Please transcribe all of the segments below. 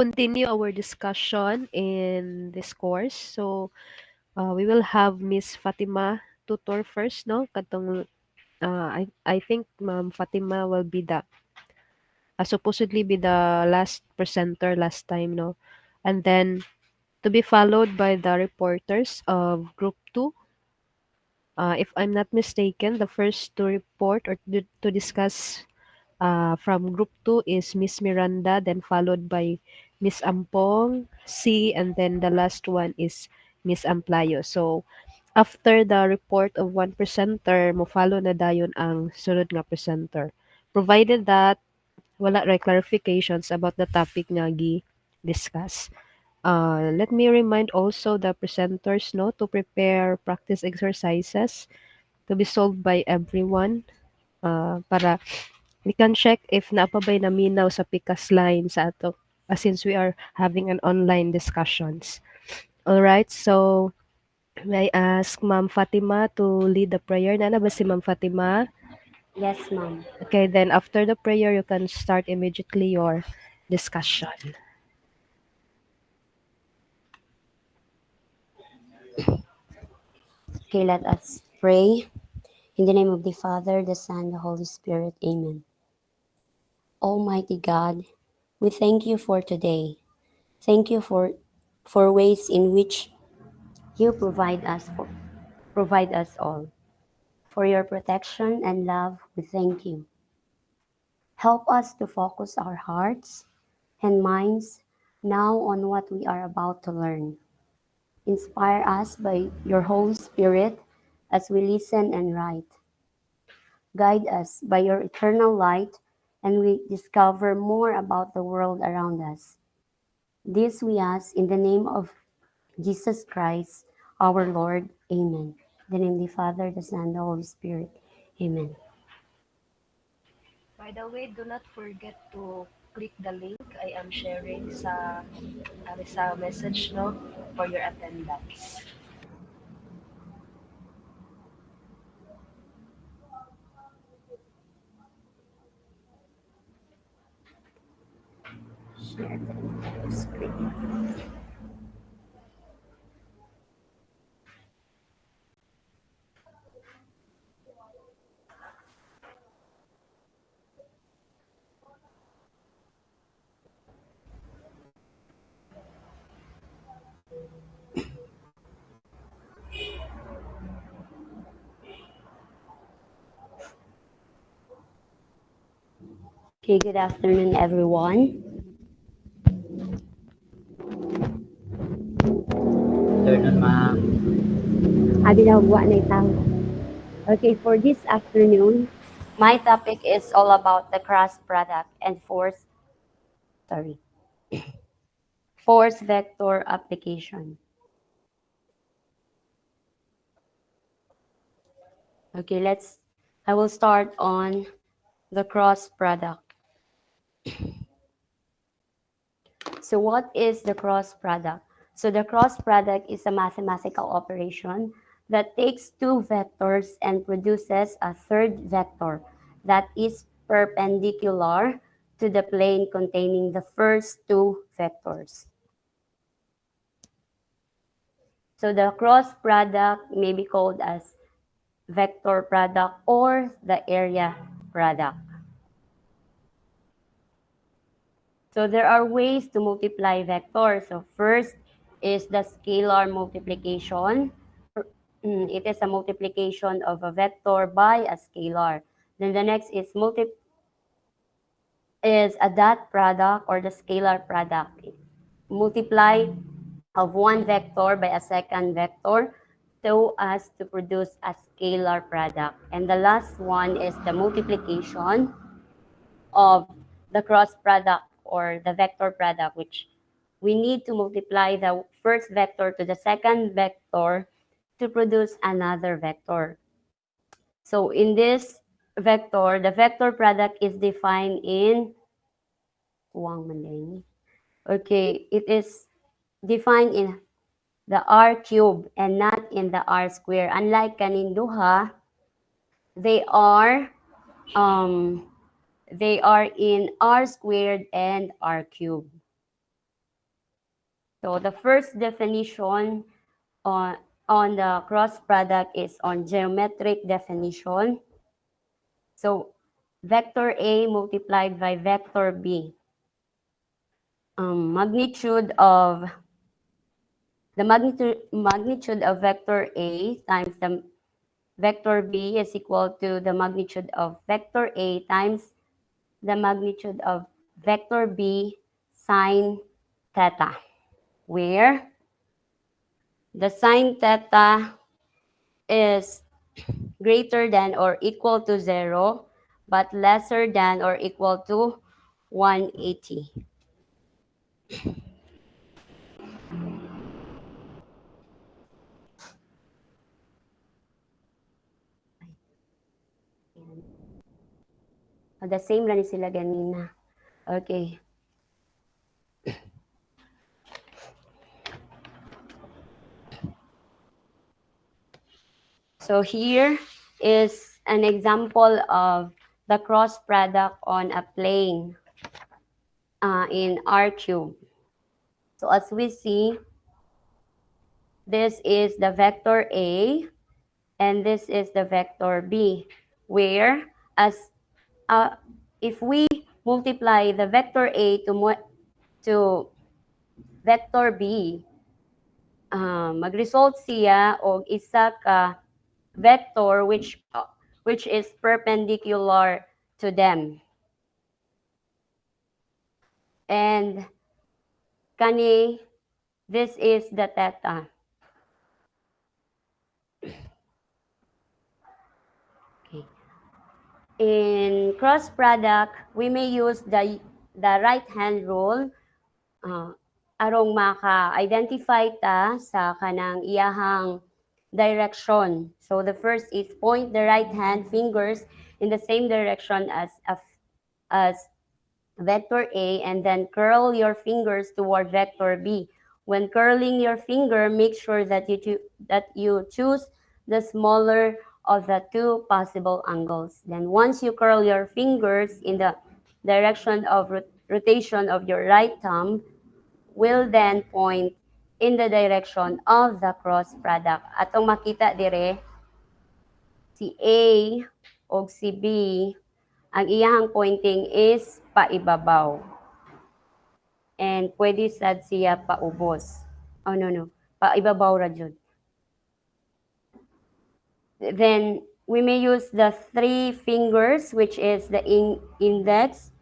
continue our discussion in this course. So, we will have Miss Fatima tutor first, no? Katong, I think Ma'am Fatima will be the, supposedly be the last presenter last time, no? And then to be followed by the reporters of Group 2. If I'm not mistaken, the first to report or to discuss from Group 2 is Miss Miranda, then followed by Miss Ampong, C, and then the last one is Miss Amplayo. So, after the report of one presenter, mo follow na dayon ang sunod nga presenter. Provided that wala ray clarifications about the topic nga discuss. Let me remind also the presenters, no, to prepare practice exercises to be solved by everyone, para we can check if napabay naminaw sa pikas line sa ato, since we are having an online discussions. All right, so may I ask Ma'am Fatima to lead the prayer? Nana ba si Ma'am Fatima? Yes, ma'am. Okay, then after the prayer, you can start immediately your discussion. Okay, let us pray. In the name of the Father, the Son, the Holy Spirit. Amen. Almighty God, we thank you for today. Thank you for ways in which you provide us all. For your protection and love, we thank you. Help us to focus our hearts and minds now on what we are about to learn. Inspire us by your Holy Spirit as we listen and write. Guide us by your eternal light, and we discover more about the world around us. This we ask in the name of Jesus Christ, our Lord. Amen. In the name of the Father, the Son, and the Holy Spirit. Amen. By the way, do not forget to click the link I am sharing sa message, no, for your attendance. Share the entire screen. Okay, good afternoon, everyone. Afternoon, ma'am. Abi na buwan na itang. Okay, for this afternoon, my topic is all about the cross product and force vector application. Okay, I will start on the cross product. So what is the cross product? So the cross product is a mathematical operation that takes two vectors and produces a third vector that is perpendicular to the plane containing the first two vectors. So the cross product may be called as vector product or the area product. So there are ways to multiply vectors. So first is the scalar multiplication. It is a multiplication of a vector by a scalar. Then the next is a dot product or the scalar product. Multiply of one vector by a second vector so as to produce a scalar product. And the last one is the multiplication of the cross product or the vector product, which we need to multiply the first vector to the second vector to produce another vector. So in this vector, the vector product is defined in okay, it is defined in the r cube and not in the r square. Unlike kanin duha, they are um they are in r squared and r cubed. So the first definition on, on the cross product is on geometric definition. So vector A multiplied by vector B. Magnitude of the magnitude of vector A times the vector B is equal to the magnitude of vector A times the magnitude of vector B sine theta, where the sine theta is greater than or equal to 0, but lesser than or equal to 180. The same lang sila ganina. Okay. So here is an example of the cross product on a plane in R cube. So as we see, this is the vector A and this is the vector B, where as if we multiply the vector A to vector B, mag-result siya og isa ka vector which is perpendicular to them. And kani, this is the theta. Okay. In cross product, we may use the right hand rule arong maka-identify ta sa kanang iyahang direction. So the first is point the right hand fingers in the same direction as vector A and then curl your fingers toward vector B. When curling your finger, make sure that you choose the smaller of the two possible angles. Then once you curl your fingers in the direction of rotation of your right thumb, will then point in the direction of the cross product. Atong makita dire, si A o si B, ang iyahang pointing is paibabaw. And pwede sad siya paubos. Oh, no. Paibabaw ra jud. Then, we may use the three fingers, which is the index,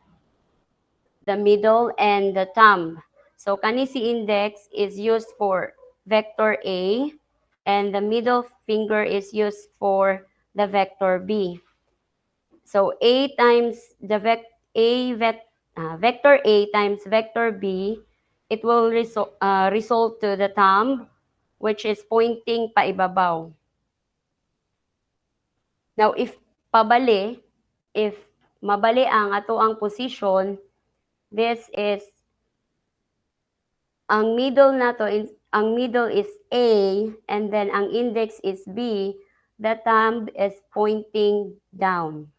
the middle, and the thumb. So, kani si index is used for vector A, and the middle finger is used for the vector B. So, A times the vector A times vector B, it will result to the thumb, which is pointing paibabaw. Now, if mabali ang ato ang position, this is, ang middle is A, and then ang index is B, the thumb is pointing down.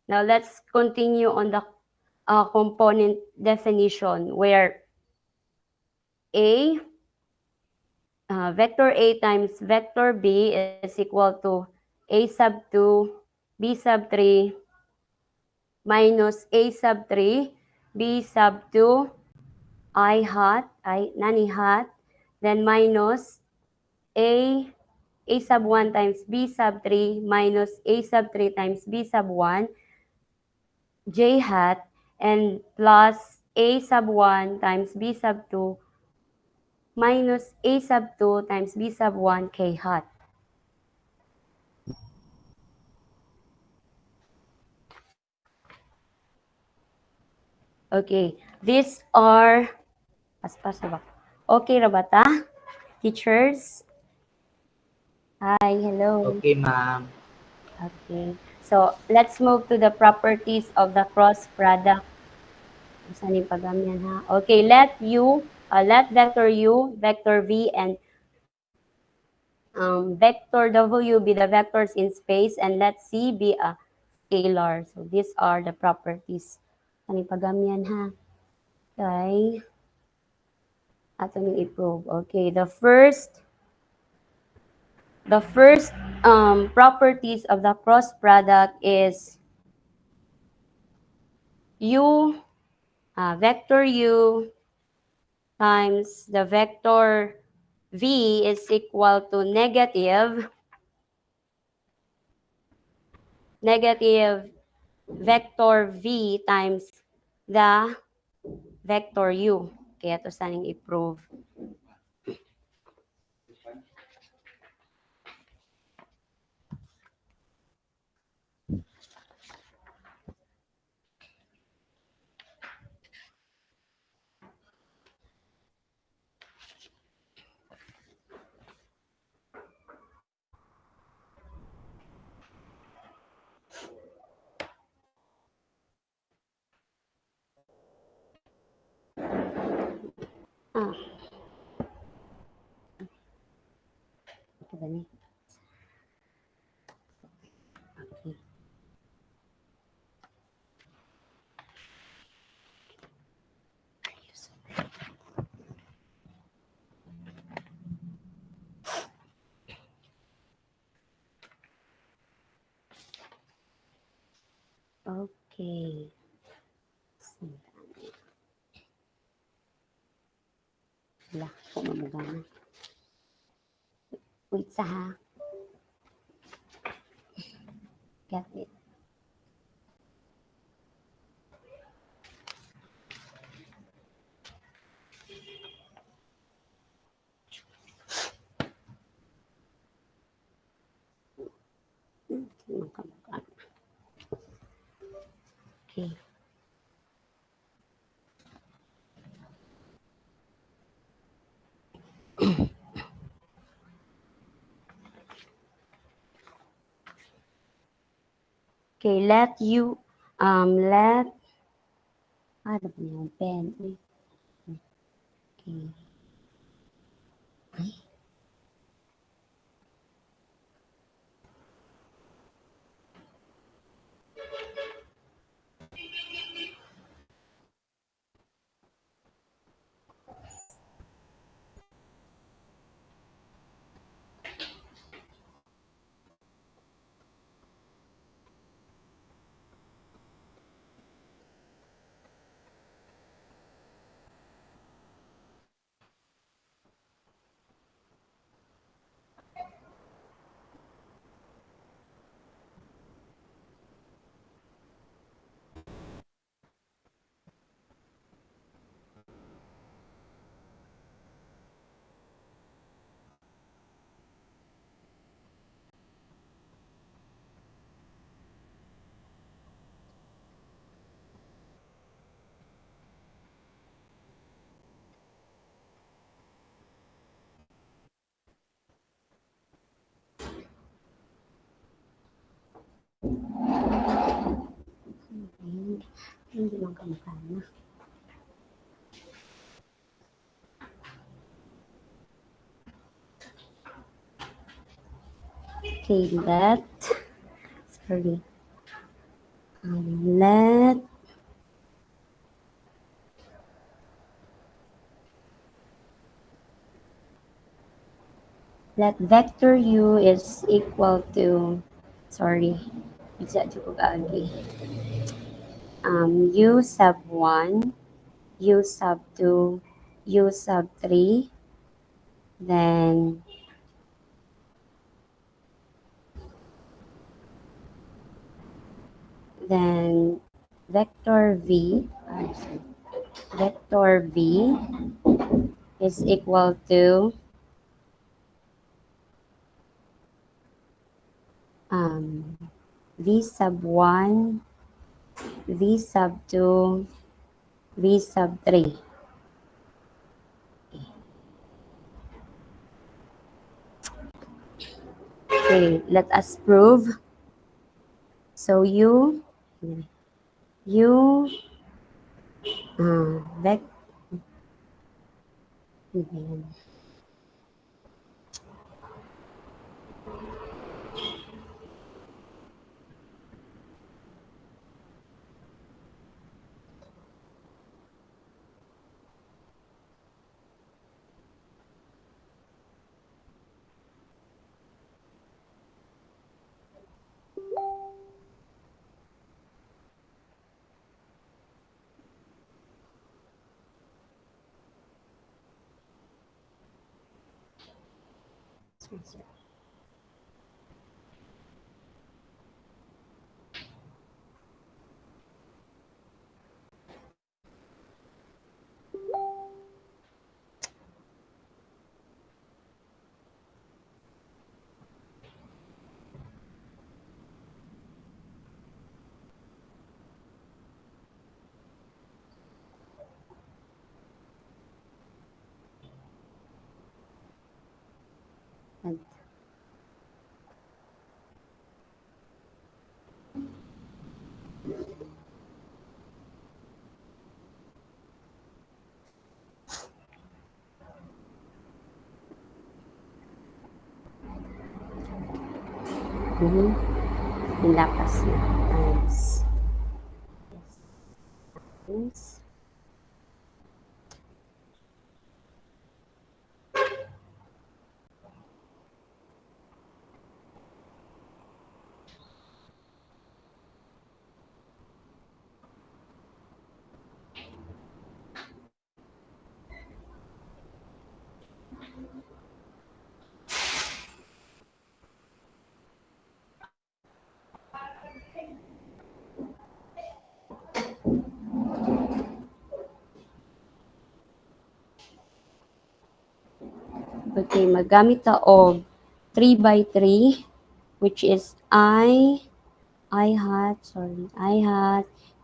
Now, let's continue on the component definition, where vector A times vector B is equal to A sub 2, B sub 3, minus A sub 3, B sub 2, nani hat, then minus A sub 1 times B sub 3, minus A sub 3 times B sub 1, J hat, and plus A sub 1 times B sub 2, minus A sub 2 times B sub 1 K hat. Okay, these are, okay ra ba ta? Teachers? Hi, hello. Okay, ma'am. Okay, so let's move to the properties of the cross product. Saan yung pagamihan ha? Okay, let vector U, vector V, and vector W be the vectors in space, and let C be a scalar. So these are the properties. Saan yung pagamihan ha? Okay. ato ning i-prove. Okay, the first properties of the cross product is u vector u times the vector v is equal to negative vector v times the vector u. Kaya ito saning i-prove. Ah, ito ba ni? Okay. Okay. Wala, ko mamagana. Wait sa ha. Get it. Makamagana. Okay. Okay, let, ano ba yung pen? Uy, okay. Hindi lang kamagana. Okay, sorry. Let vector u is equal to, sorry, bisa cukup lagi. U sub 1, U sub 2, U sub 3, then vector v, vector v is equal to v sub 1, v sub 2, v sub 3. Okay, let us prove. So vector, Nilapas na. Times. Times. Okay, magamit ta og 3 by 3, which is I hat,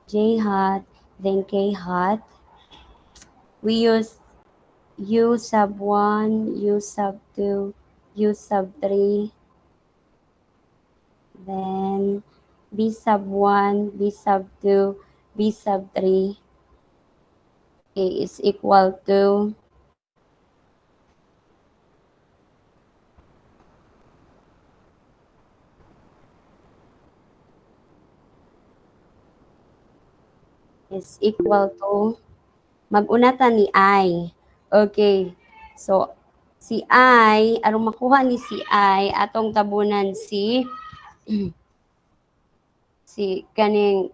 J hat, then K hat. We use U sub 1, U sub 2, U sub 3, then B sub 1, B sub 2, B sub 3. A is equal to mag-unatan ni I. Okay. So, si I, arong makuha ni si I, atong tabunan si kani,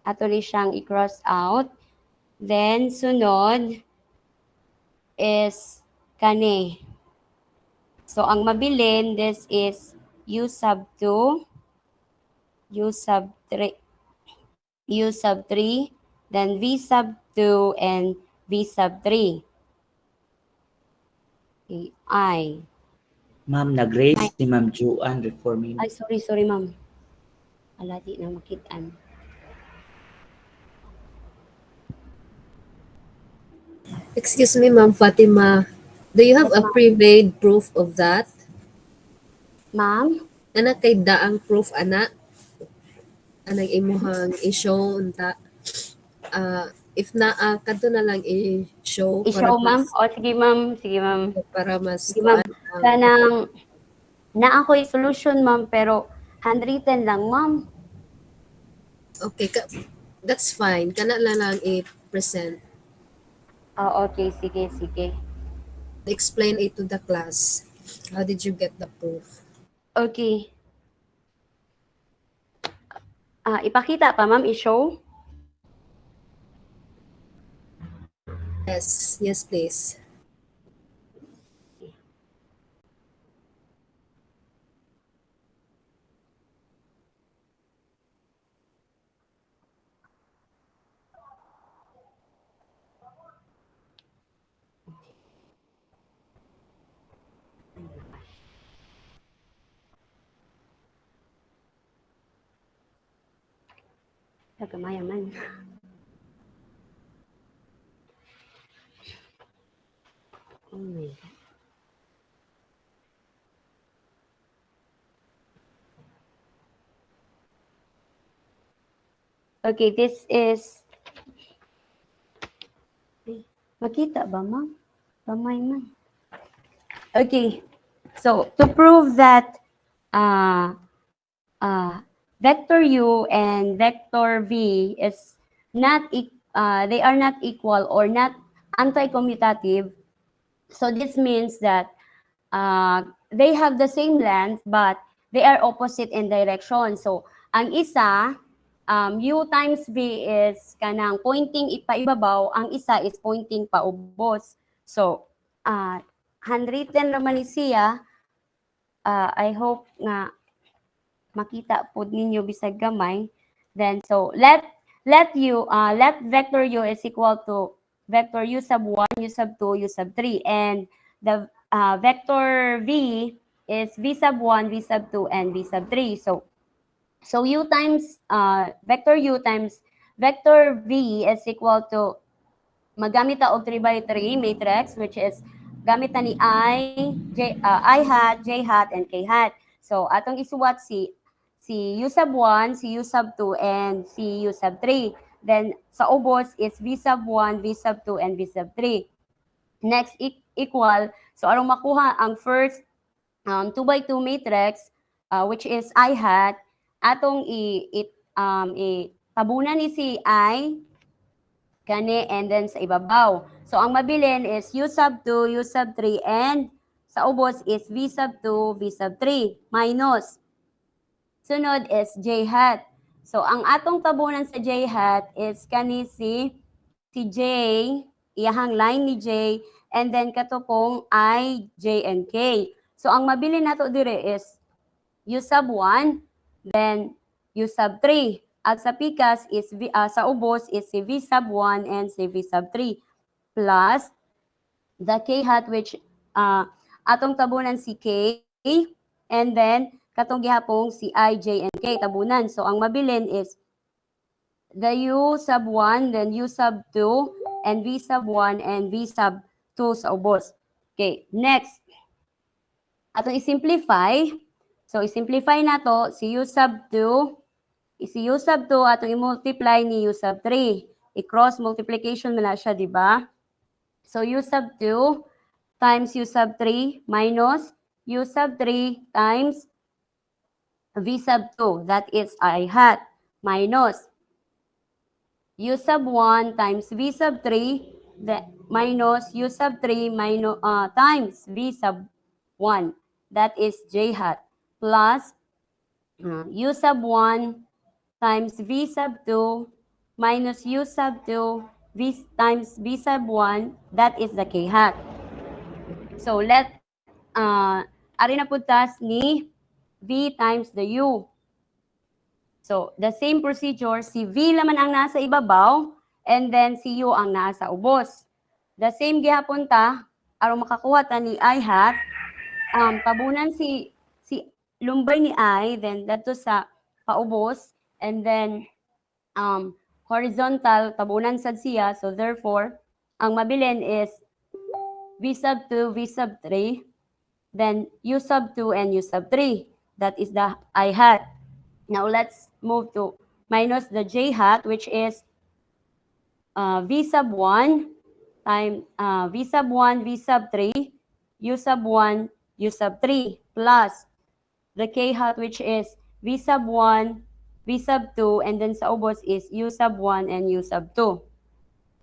ato ni siyang i-cross out. Then, sunod is kani. So, ang mabilin, this is U sub 2, U sub 3, U sub 3, then V sub 2, and V sub 3. Okay, I. Ma'am, nag-raise si Ma'am Juan reforming. Ay, sorry, ma'am. Ala, di na makitaan. Excuse me, Ma'am Fatima. Do you have a pre-made proof of that? Ma'am? Ana kay daang proof ana? Anang imuhang i-show unta? If kadto na lang i-show para I-show, ma'am? mas O, sige, ma'am. Sige, ma'am. para mas Sige, ma'am. kuan Kanang, na ako'y solution, ma'am, pero handwritten lang, ma'am. okay that's fine. Kana na lang i-present. Okay. Sige. Explain it to the class. How did you get the proof? Okay. Ipakita pa, ma'am, i-show? Yes, please. Nagamaya man. Oh my God. Okay, this is... Makita ba, ma'am? Kamay man. Okay. So, to prove that vector U and vector V is not they are not equal or not anti-commutative. So this means that they have the same length but they are opposite in direction. So ang isa U times V is kanang pointing ipaibabaw, ang isa is pointing paubos. So handwritten naman ni siya. I hope nga makita po ninyo bisag gamay. Then so let vector u is equal to vector u sub 1, u sub 2, u sub 3, and the vector v is v sub 1, v sub 2, and v sub 3. So u times vector u times vector v is equal to, magamit ta og 3 by 3 matrix, which is gamit ta ni I hat, j hat, and k hat. So atong isuwat si u sub 1, si u sub 2, and si u sub 3. Then sa ubos is v sub 1, v sub 2, and v sub 3. Next equal, so arong makuha ang first 2 by 2 matrix, which is I hat, atong tabunan ni si I kani, and then sa ibabaw. So ang mabilin is u sub 2, u sub 3, and sa ubos is v sub 2, v sub 3, minus. Sunod is j hat. So ang atong tabunan sa j hat is kani si j, iyahang line ni j, and then katupong I, j, and k. So ang mabilin nato dire is u sub 1, then u sub 3. At sa pikas is sa ubos is si v sub 1 and si v sub 3, plus the k hat, which atong tabunan si k, and then katong gihapong si I, j, and k tabunan. So ang mabilin is the u sub 1, then u sub 2, and v sub 1 and v sub 2 sa ubos. Okay, next. Atong i-simplify. So i-simplify na to si u sub 2, si u sub 2 atong i-multiply ni u sub 3. I-cross multiplication na siya, di ba? So u sub 2 times u sub 3 minus u sub 3 times v sub 2, that is I hat, minus u sub 1 times v sub 3 minus u sub 3 minus, times v sub 1, that is j hat, plus u sub 1 times v sub 2 minus u sub 2 times v sub 1, that is the k hat. So let ari na puntas ni v times the u. So the same procedure, si v laman ang nasa ibabaw, and then si u ang nasa ubos. The same gihapon ta aron makakuha ta ni I hat, tabunan si lumbay ni I, then dito sa paubos, and then horizontal tabunan sad siya. So therefore ang mabilin is v sub 2, v sub 3, then u sub 2 and u sub 3, that is the I hat. Now let's move to minus the j hat, which is v sub 1 times v sub 1, v sub 3, u sub 1, u sub 3, plus the k hat, which is v sub 1, v sub 2, and then sa ubos is u sub 1 and u sub 2.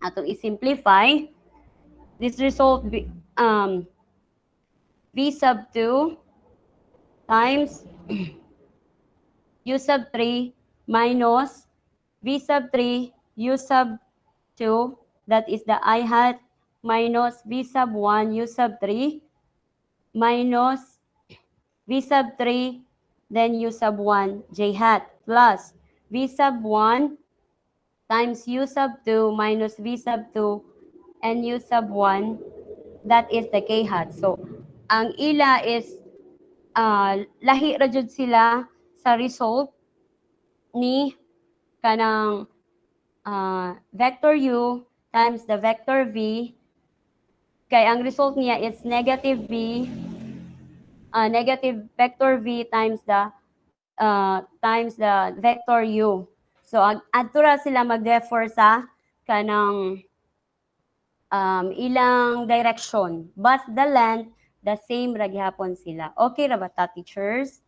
Atong i-simplify, this result v sub 2 times u sub 3 minus v sub 3 u sub 2, that is the I hat, minus v sub 1 u sub 3 minus v sub 3, then u sub 1 j hat, plus v sub 1 times u sub 2 minus v sub 2 and u sub 1, that is the k hat. So ang ila is lahi ra jud sila sa result ni kanang vector u times the vector v, kay ang result niya is negative v, negative vector v times the vector u. So adto ra sila mag-differ sa kanang ilang direction, but the length the same ra gihapon sila. Okay ra ba ta, teachers?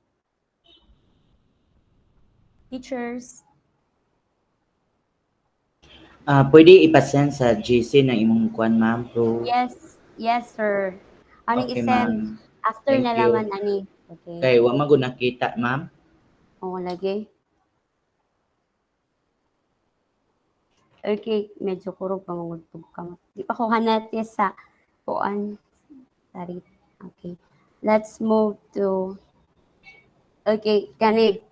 Teachers? Pwede ipasend sa GC ng imong kuan, ma'am, pro. Yes sir. Aning Okay, i-send ma'am. after Thank na you. laman ani. Okay. Kay wa man gud nakita, ma'am. Oo, lagi. Okay, medyo kurog pangungutog ka. Di pa ko hanat sa kuan. Tarit. Okay. Let's move to, okay, kani.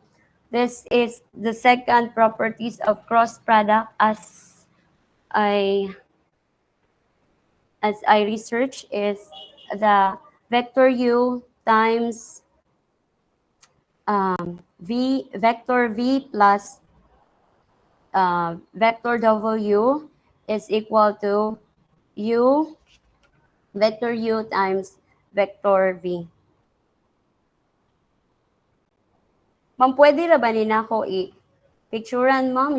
This is the second properties of cross product I I research is the vector u times vector v plus vector w is equal to u vector u times vector v. Ma'am, pwede ra ba nina ko picturean ma'am,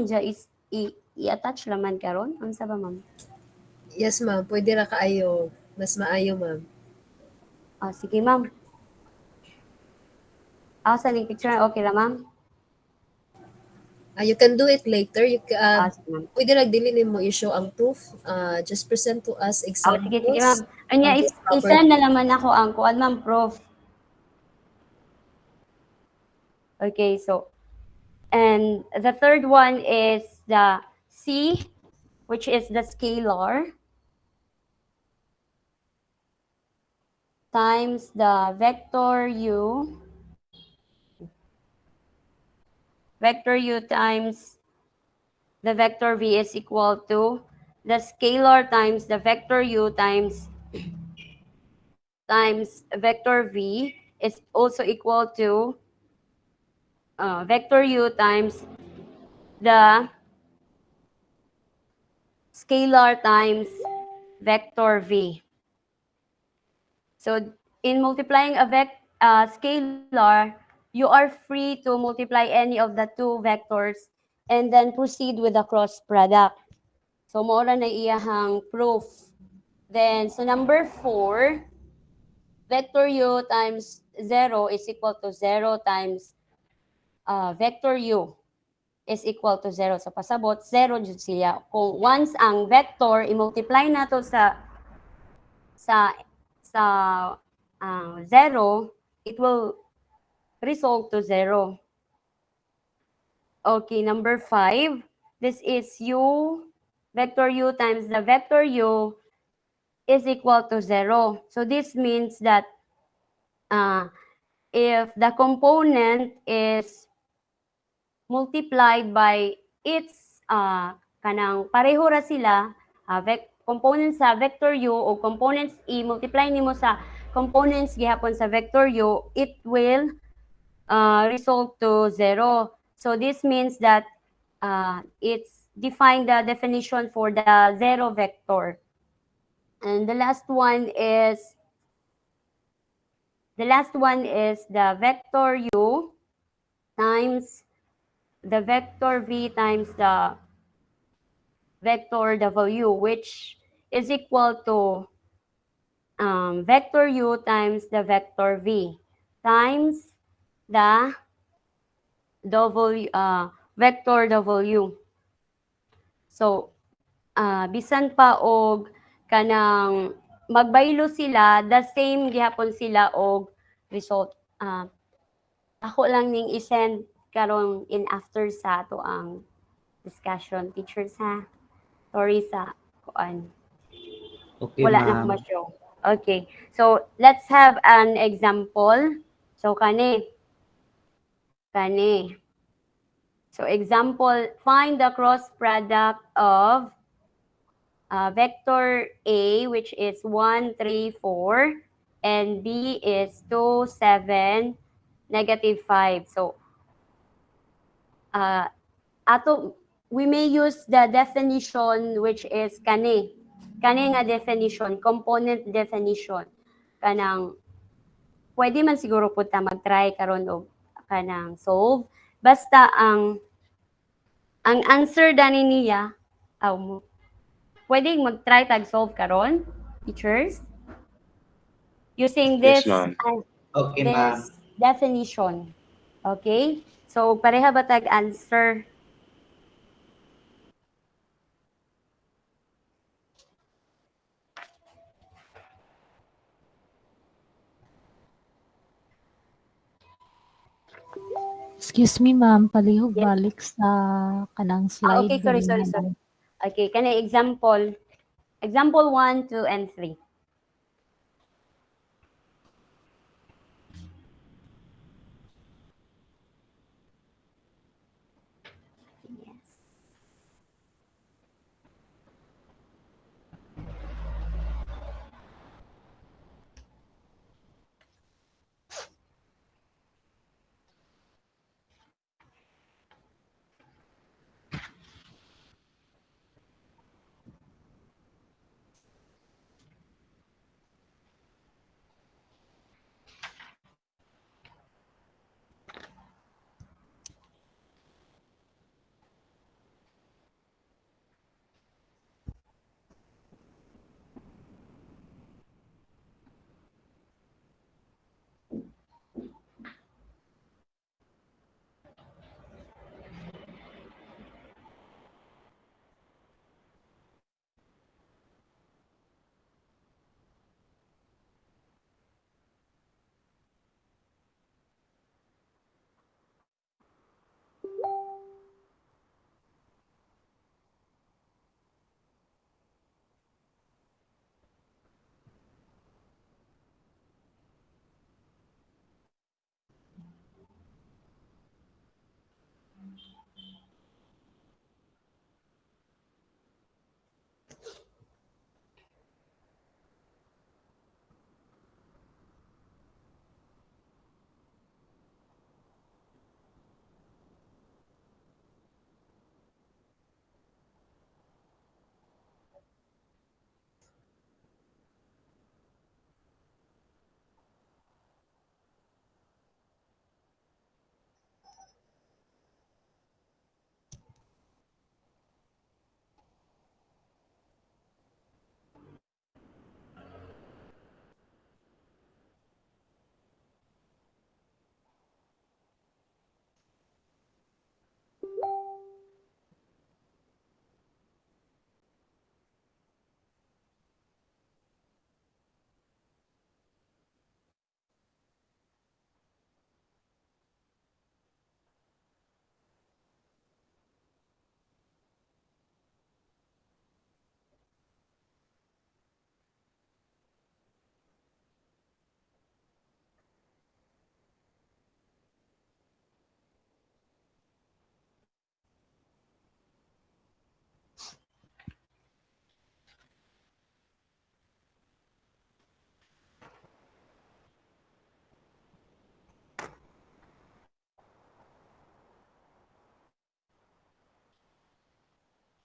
i-attach laman karon? Ano sa ba ma'am? Yes, ma'am. Pwede ra kaayo. Mas maayo, ma'am. Sige ma'am. Sa ning picture, okay la ma'am? You can do it later. Sige ma'am. Pwede ra dili nimo i-show ang proof. Just present to us Sige ma'am. examples Anya, of this isa property. na naman ako ang kuan ma'am, proof. Okay, so, and the third one is the C, which is the scalar, times the vector u times the vector v is equal to the scalar times the vector u times vector v is also equal to vector u times the scalar times vector v. So in multiplying a scalar, you are free to multiply any of the two vectors and then proceed with the cross product. So maura na iyahang proof. Then, so number 4, vector u times 0 is equal to 0 times vector u is equal to 0. So pasabot, 0 jud siya. Kung once ang vector, i-multiply nato sa 0, it will result to 0. Okay, number 5, this is vector u times the vector u is equal to 0. So this means that if the component is multiplied by its kanang pareho ra sila, components sa vector u o components i-multiply nimo sa components gihapon sa vector u, it will result to 0. So this means that it's define the definition for the 0 vector. And the last one is the vector u times the vector v times the vector w, which is equal to vector u times the vector v times the vector w. So, bisan pa og kanang magbaylo sila, the same gihapon sila og result. Ako lang ning i-send karon in after sa ato ang discussion, teachers ha. Sorry sa kuan. Okay, Wala na ko ma'am. ma-show. Okay. So, let's have an example. So, kani. So, example, find the cross product of vector A, which is 1, 3, 4, and B is 2, 7, -5. So, we may use the definition which is kani nga definition, component definition. Kanang, pwede man siguro po ta mag-try karon og kanang solve. Basta ang answer dani niya, pwede mag-try tag solve karon, teachers, using Yes, this ma'am. Okay, ma'am. definition. Okay? So, pareha ba tag answer? Excuse me, ma'am, palihog Yes. balik sa kanang slide. Okay, sorry. Okay, kana example 1, 2, and 3.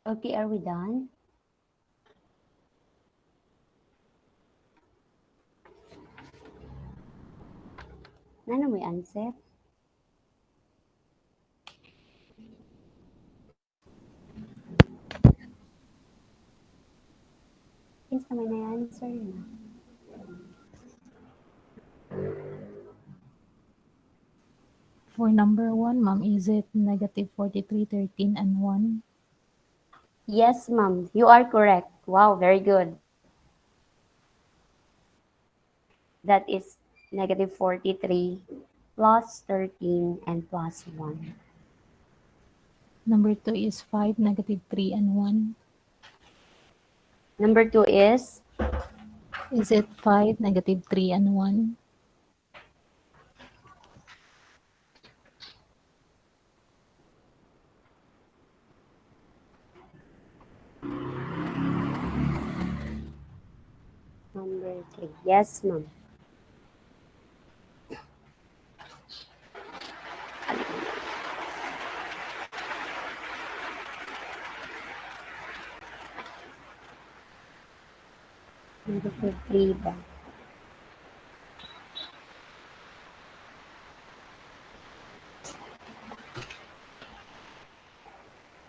Okay, are we done? Nano may answer? Kinsa may na-answer na? For number 1, ma'am, is it negative 43, 13, and 1? Yes, ma'am. You are correct. Wow, very good. That is negative 43 plus 13 and plus 1. Number 2 is 5, negative 3, and 1. Number 2 is Is it 5, negative 3, and 1? number 3. Yes, ma'am. Negative 3 ba?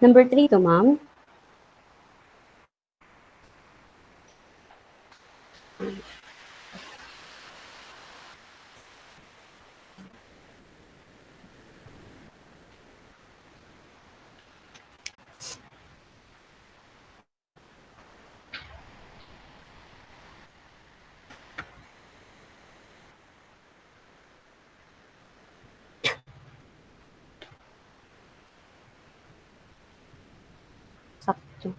Number 3 to, ma'am. Sakto.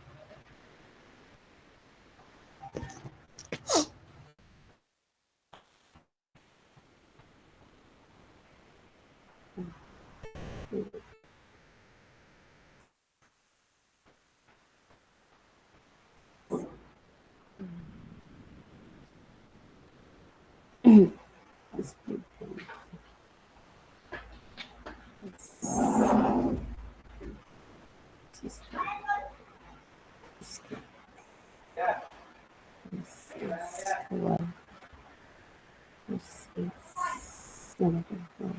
Negative 4.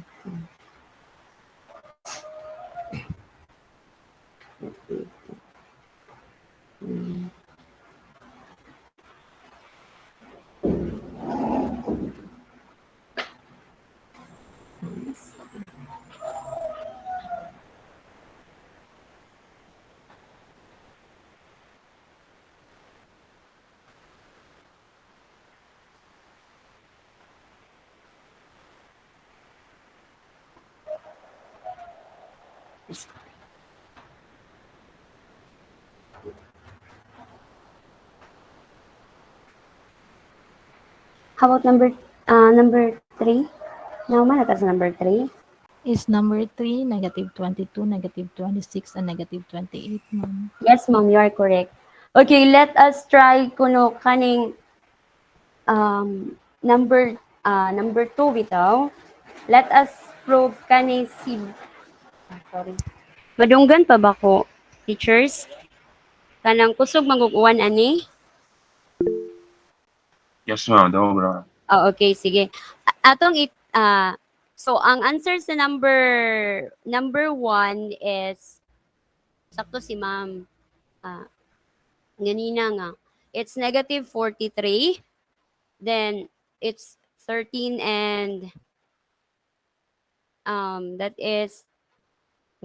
How about number 3? Now, man, that's number 3. Is number 3, negative 22, negative 26, and negative 28, ma'am? Yes, ma'am, you are correct. Okay, let us try kuno kaning number 2 bitaw. Let us prove kaning sorry. Madunggan pa ba ko, teachers? Kanang kusog maguguan ani? Yes, ma'am. Dobra. Oh, okay, sige. Atong so ang answer sa number 1 is sakto si ma'am. Ah, ganina nga. It's negative 43. Then it's 13 and that is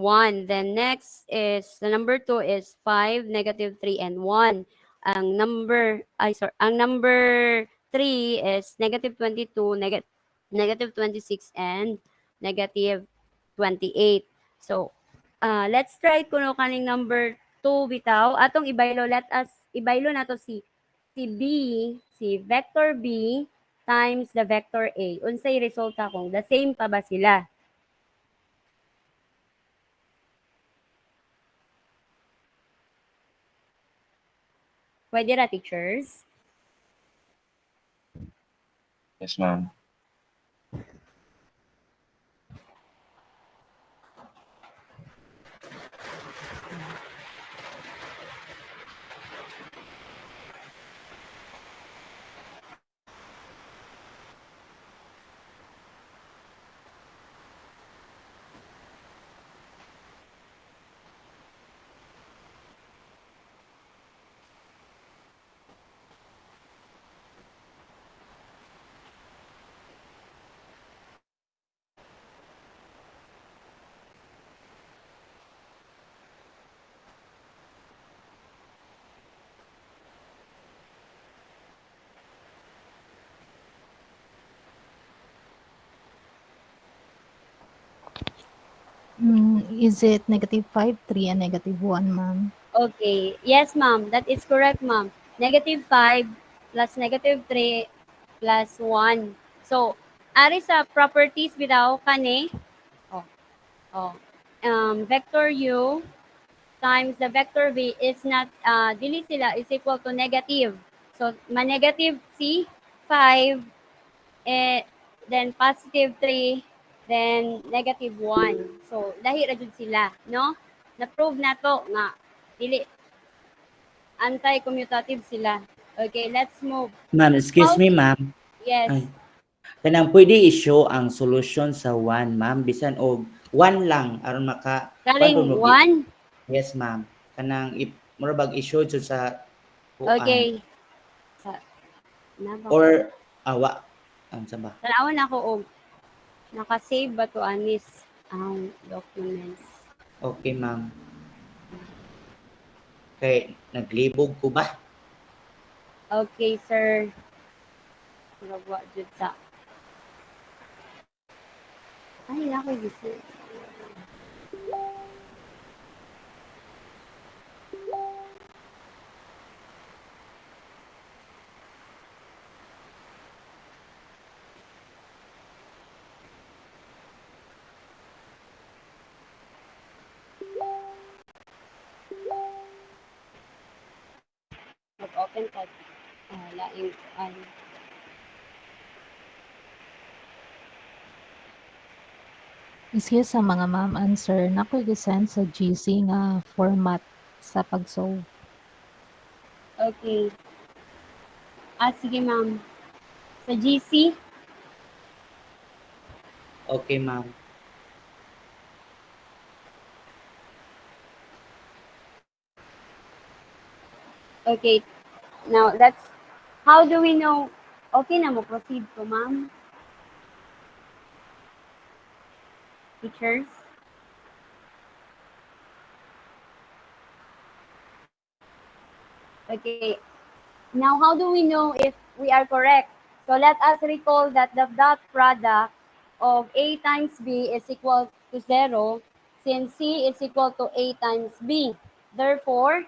1. Then next is the number 2 is 5, negative 3 and 1. Ang number 3 is negative 22, negative 26 and negative 28. So, let's try kuno kaning number 2 bitaw. Atong ibaylo, let us ibaylo nato si vector B times the vector A. Unsay resulta kung the same pa ba sila? Pwede ra, teachers? Yes, ma'am. Is it negative 5, 3, and negative 1, ma'am? Okay. Yes, ma'am. That is correct, ma'am. Negative 5 plus negative 3 plus 1. So, ari sa properties bitaw kani. Oh. Oh. Vector U times the vector V is not, dili sila is equal to negative. So, ma-negative C, 5, then positive 3, then negative 1. So, lahi ra jud sila, no? Na-prove na to nga dili anti-commutative sila. Okay, let's move. Ma'am, excuse How? me, ma'am. Yes. Ay, kanang pwede i-show ang solusyon sa 1, ma'am. Bisan og 1 lang aron maka Karing 1. Yes, ma'am. Kanang murabag i-show jud sa kuan Okay. Sa, nabang. or awa ang sa ba? Tanawon ako og naka-save ba to anis ang documents. Okay, ma'am. Kay naglibog ko ba? Okay, sir. Nagawa jud sa. Ay, nako gisi. Mag-open ka. Laing ano. Excuse sa mga ma'am answer, nakoy gisend sa GC nga format sa pag-solve. Okay. Sige, ma'am. Sa GC, Okay, ma'am. okay. Now, how do we know? Okay na mo, proceed ko, ma'am. Teachers? Okay. Now, how do we know if we are correct? So, let us recall that the dot product of A times B is equal to 0 since C is equal to A times B. Therefore,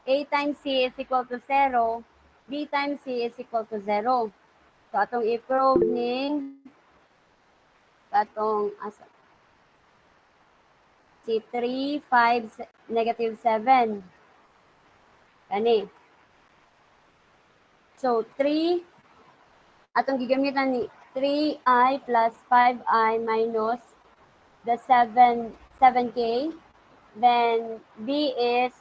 A times C is equal to 0, B times C is equal to 0. So, atong i-prove ning atong si 3, 5, negative 7. Kani. So, 3, atong gigamitan ni 3i plus 5i minus the 7k. Then, B is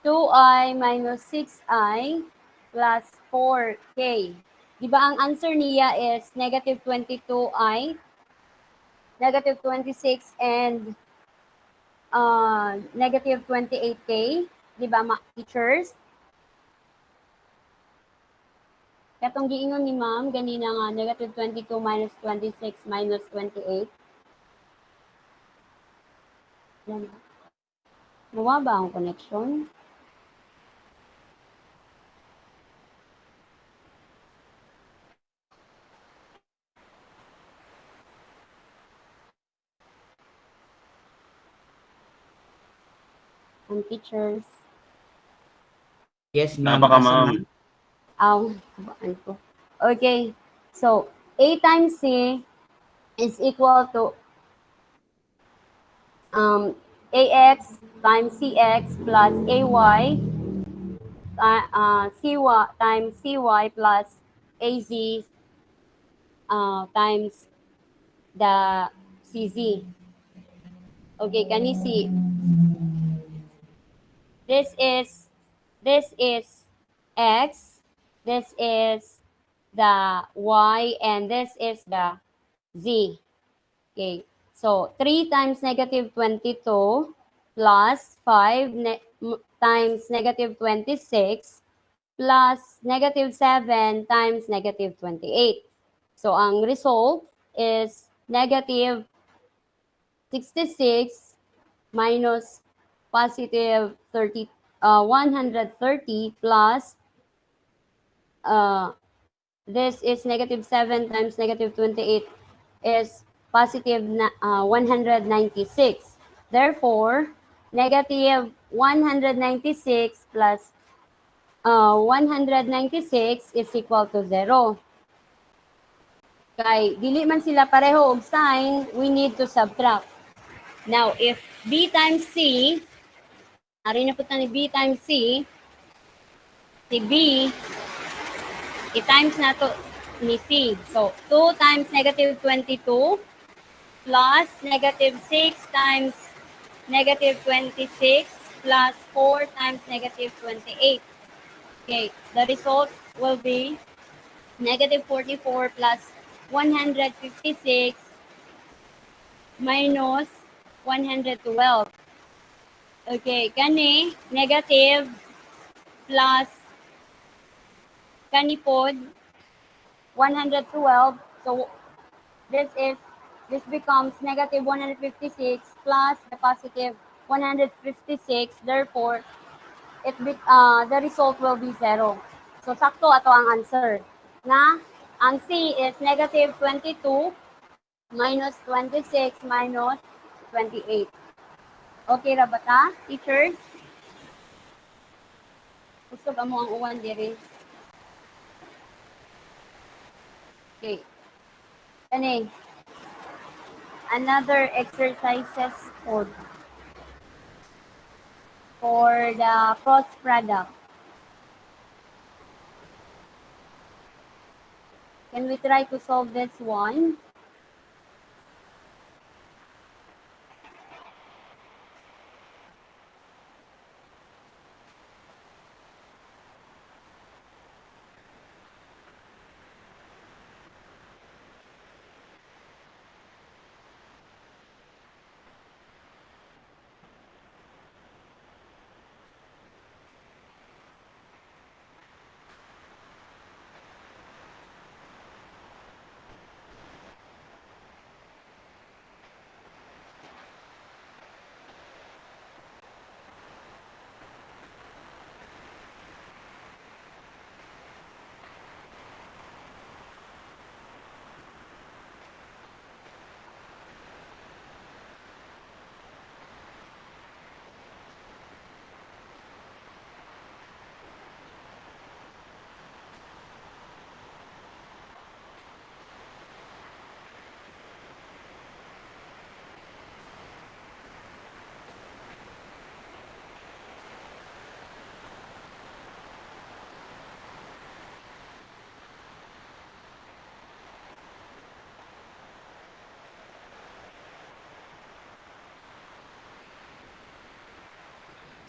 2i minus 6i plus 4k. Diba ang answer niya is negative 22i, negative 26, and negative 28k. Diba, teachers? Katong giingon ni ma'am, ganina nga, negative 22 minus 26 minus 28. Yan. Mawa ba ang connection? Ang teachers. Yes, ma'am. Napaka, Asa, ma'am. Baan ko. Okay. So, A times C is equal to AX times CX plus AY CY times CY plus AZ times the CZ. Okay, kani si this is X, this is the Y, and this is the Z. Okay, so 3 times negative 22 plus 5 times negative 26 plus negative 7 times negative 28. So, ang result is negative 66 minus positive 130 plus this is negative 7 times negative 28 is positive 196. Therefore, negative 196 plus 196 is equal to 0. Kay dili man sila pareho og sign, we need to subtract. Now, if B times C, ari na po ni B times C, si B, i-times na to ni C. So, 2 times negative 22 plus negative 6 times negative 26 plus 4 times negative 28. Okay, the result will be negative 44 plus 156 minus 112. Okay, kani negative plus kani pod 112. So this becomes negative 156 plus the positive 156. Therefore, the result will be 0. So sakto ato ang answer. Na ang C is negative 22 minus 26 minus 28. Okay ra ba ta, teachers? Gusto ba mo ang uwan diri? Okay. Kani, another exercises for the cross product. Can we try to solve this one?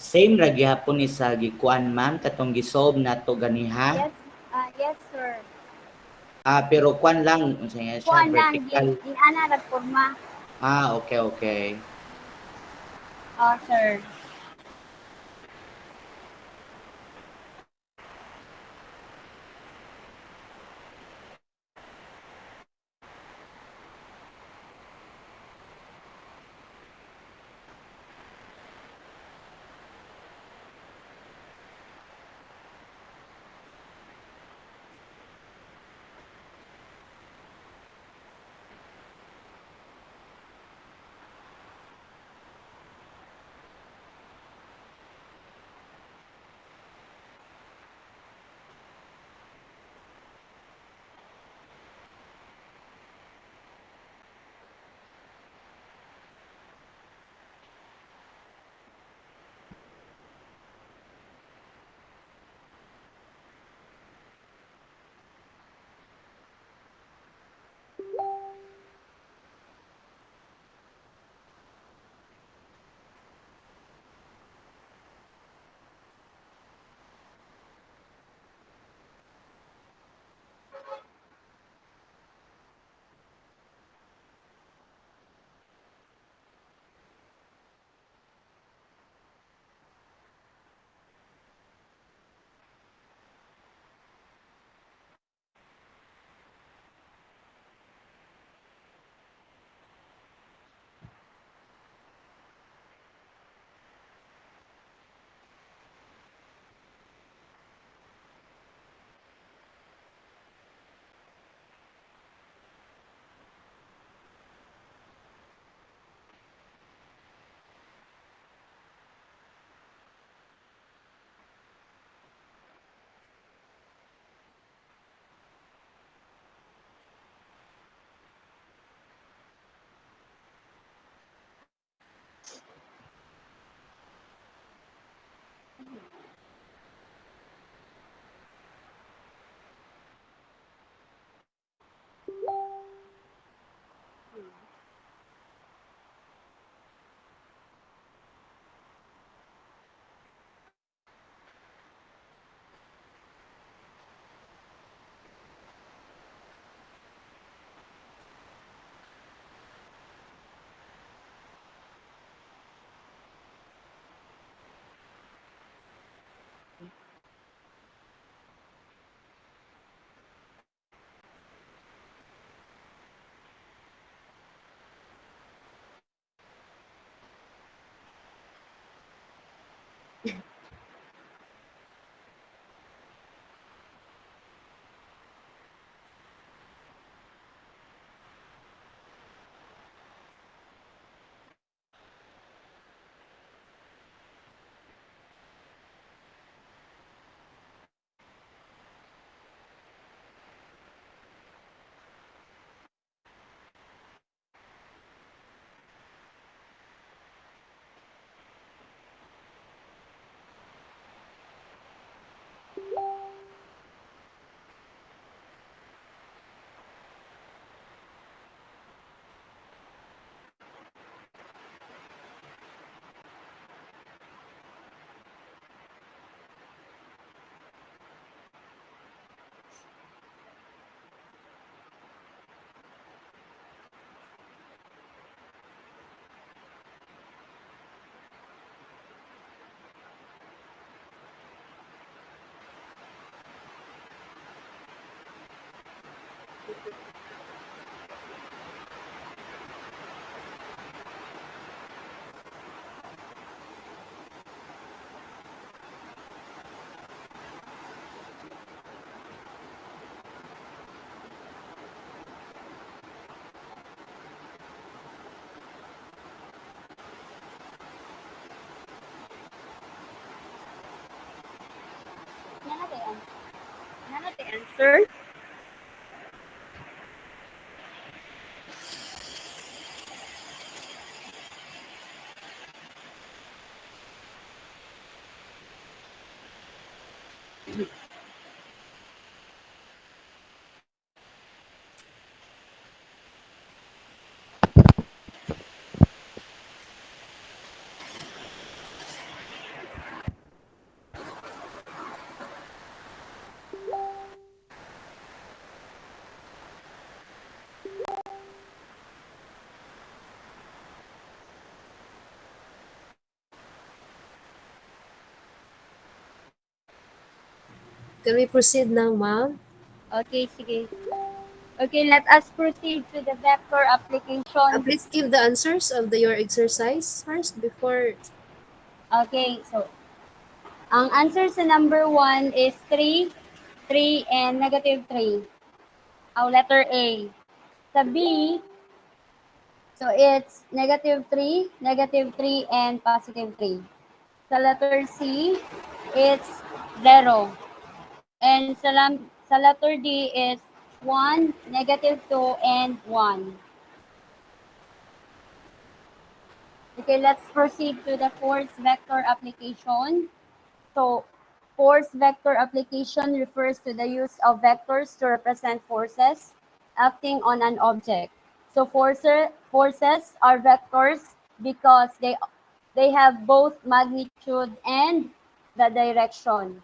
Same ra gihapon ni sa gikuan ma'am katong gisolve nato ganiha. Yes, yes sir. Pero kuan lang unsa nga siya Kuan lang, vertical. ana nagporma. Okay, okay. Sir. Ano the answer? Can we proceed now, ma'am? Okay, sige. Okay, let us proceed to the vector application. Please give the answers of your exercise first before. Okay, so ang answer sa number 1 is 3, 3, and negative 3. Our letter A. Sa B, so it's negative 3, and positive 3. Sa letter C, it's 0. And sa letter D is 1, negative 2, and 1. Okay, let's proceed to the force vector application. So, force vector application refers to the use of vectors to represent forces acting on an object. So, forces are vectors because they have both magnitude and the direction.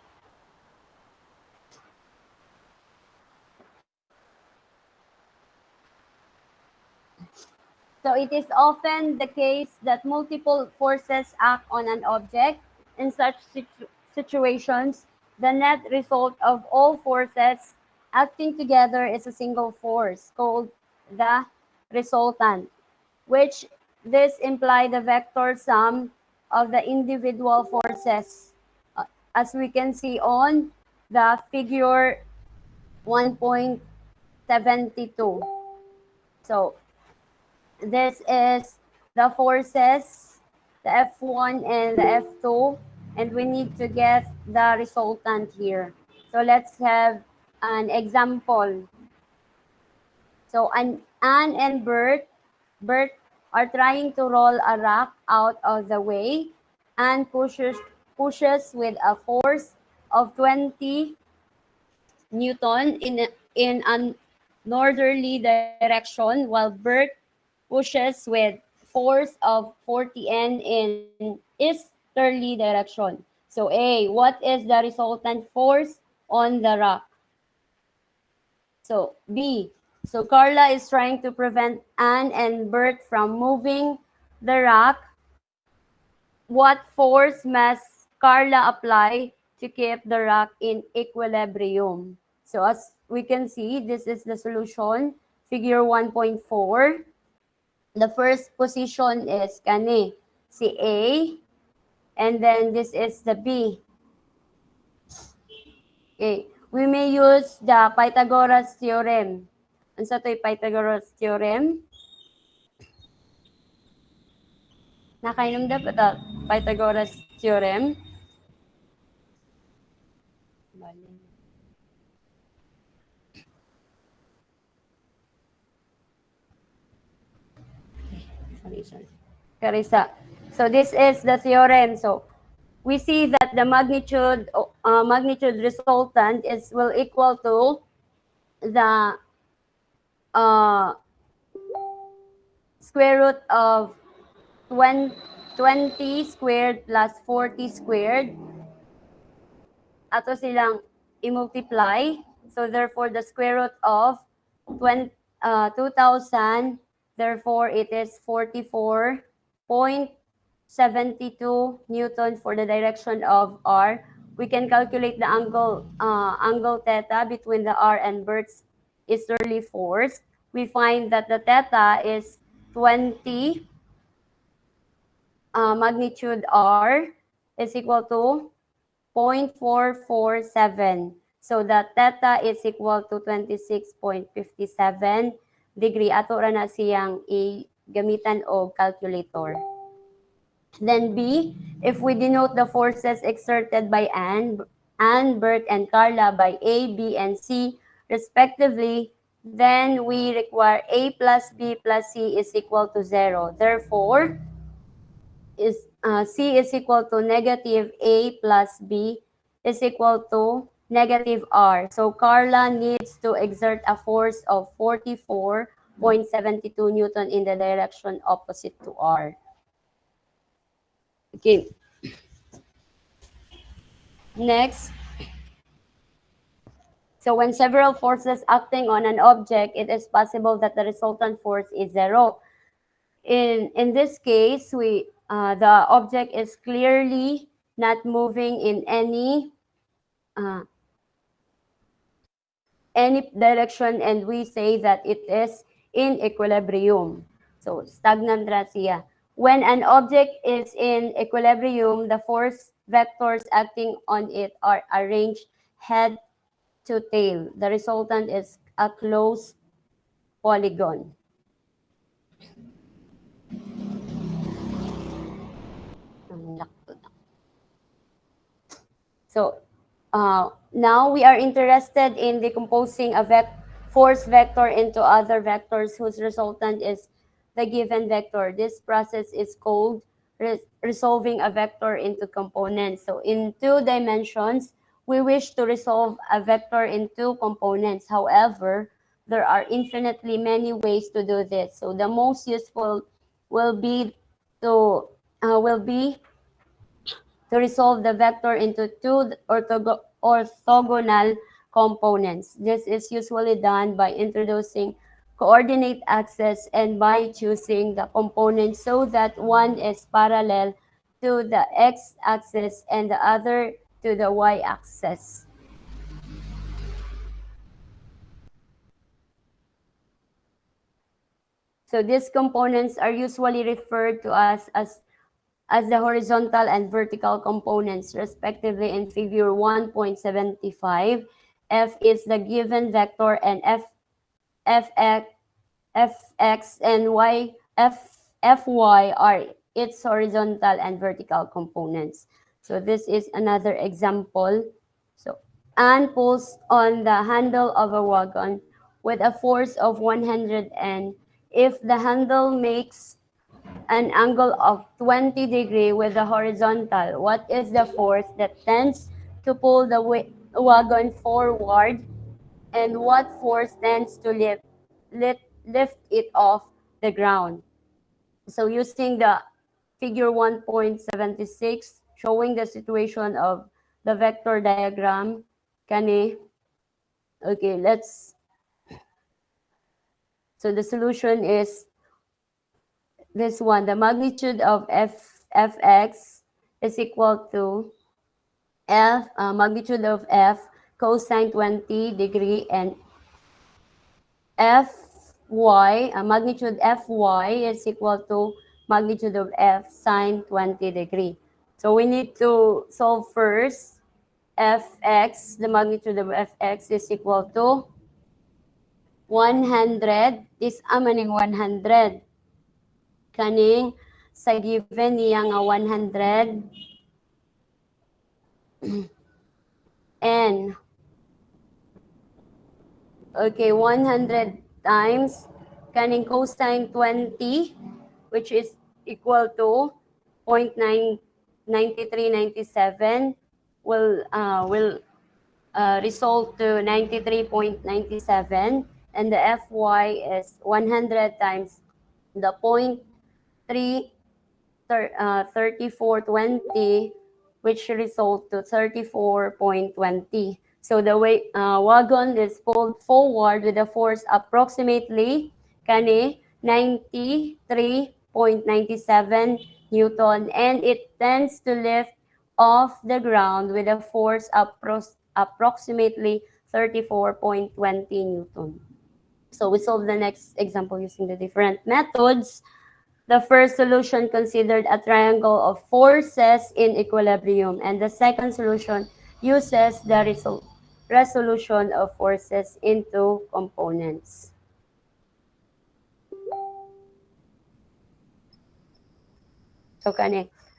So it is often the case that multiple forces act on an object. In such situations, the net result of all forces acting together is a single force called the resultant, which this imply the vector sum of the individual forces, as we can see on the figure 1.72. So this is the forces, the F1 and the F2, and we need to get the resultant here. So let's have an example. So Anne and Bert are trying to roll a rock out of the way and pushes with a force of 20 Newton in an northerly direction, while Bert pushes with force of 40 N in easterly direction. So A, what is the resultant force on the rock? So B, so Carla is trying to prevent Anne and Bert from moving the rock. What force must Carla apply to keep the rock in equilibrium? So as we can see, this is the solution, figure 1.4. The first position is kani, si A, and then this is the B. Okay, we may use the Pythagoras theorem. Ano sa ito'y Pythagoras theorem? Nakainom daw ito, Pythagoras theorem. Sorry. Carissa. So this is the theorem. So we see that the magnitude resultant will equal to the square root of 20 squared plus 40 squared. Ato silang i-multiply. So therefore, the square root of 2,000, therefore it is 44.72 Newton for the direction of R. We can calculate the angle theta between the R and Bert's easterly force, we find that the theta is 20 magnitude R is equal to 0.447. So the theta is equal to 26.57 degree. Ato ra na siyang gamitan og calculator. Then B, if we denote the forces exerted by Anne, Bert, and Carla by A, B, and C, respectively, then we require A plus B plus C is equal to 0. Therefore, C is equal to negative A plus B is equal to negative R. So Carla needs to exert a force of 44.72 Newton in the direction opposite to R. Okay. Next. So when several forces acting on an object, it is possible that the resultant force is 0. In this case, the object is clearly not moving in any direction, and we say that it is in equilibrium. So stagnant ra siya. When an object is in equilibrium, the force vectors acting on it are arranged head to tail. The resultant is a closed polygon. So now we are interested in decomposing a force vector into other vectors whose resultant is the given vector. This process is called resolving a vector into components. So in 2 dimensions, we wish to resolve a vector in 2 components. However, there are infinitely many ways to do this. So the most useful will be to resolve the vector into 2 orthogonal components. This is usually done by introducing coordinate axes and by choosing the component so that one is parallel to the x-axis and the other to the y-axis. So these components are usually referred to as the horizontal and vertical components, respectively, in figure 1.75. F is the given vector, and fx and fy are its horizontal and vertical components. So this is another example. So Anne pulls on the handle of a wagon with a force of 100 N. If the handle makes an angle of 20 degrees with the horizontal, what is the force that tends to pull the wagon forward, and what force tends to lift it off the ground? So using the figure 1.76, showing the situation of the vector diagram, kani, okay, so the solution is this one. The magnitude of fx is equal to magnitude of f cosine 20 degree, and fy, magnitude fy is equal to magnitude of f sine 20 degree. So we need to solve first fx. The magnitude of fx is equal to 100. This amaning 100. Kaning sa given niya nga 100 n. Okay, 100 times kaning cosine 20, which is equal to 0.9397 will result to 93.97, and the fy is 100 times the 3420, which result to 34.20. So the wagon is pulled forward with a force approximately 93.97 Newton, and it tends to lift off the ground with a force approximately 34.20 Newton. So we solve the next example using the different methods. The first solution considered a triangle of forces in equilibrium, and the second solution uses the resolution of forces into components. So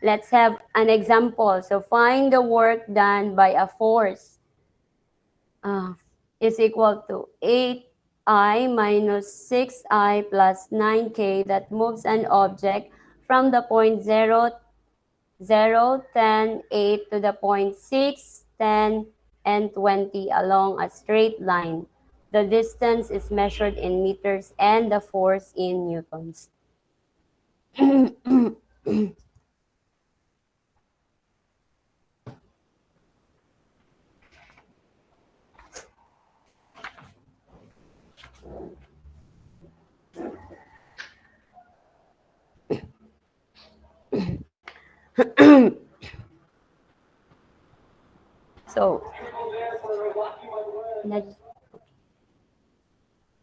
let's have an example. So find the work done by a force is equal to 8I minus 6I plus 9K that moves an object from the point 0, 0, 10, 8 to the point 6, 10, and 20 along a straight line. The distance is measured in meters and the force in newtons.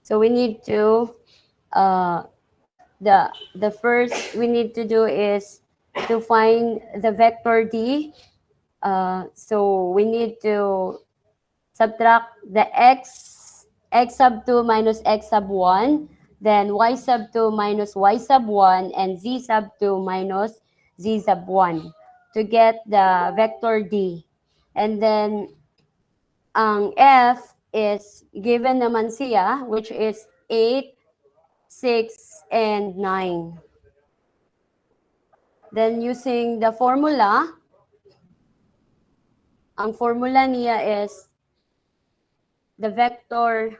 So we need to the first we need to do is to find the vector d. So we need to subtract the x sub 2 minus x sub 1, then y sub 2 minus y sub 1, and z sub 2 minus z sub 1 to get the vector d. And then ang f is given naman siya, which is 8, 6, and 9. Then using the formula, ang formula niya is the vector,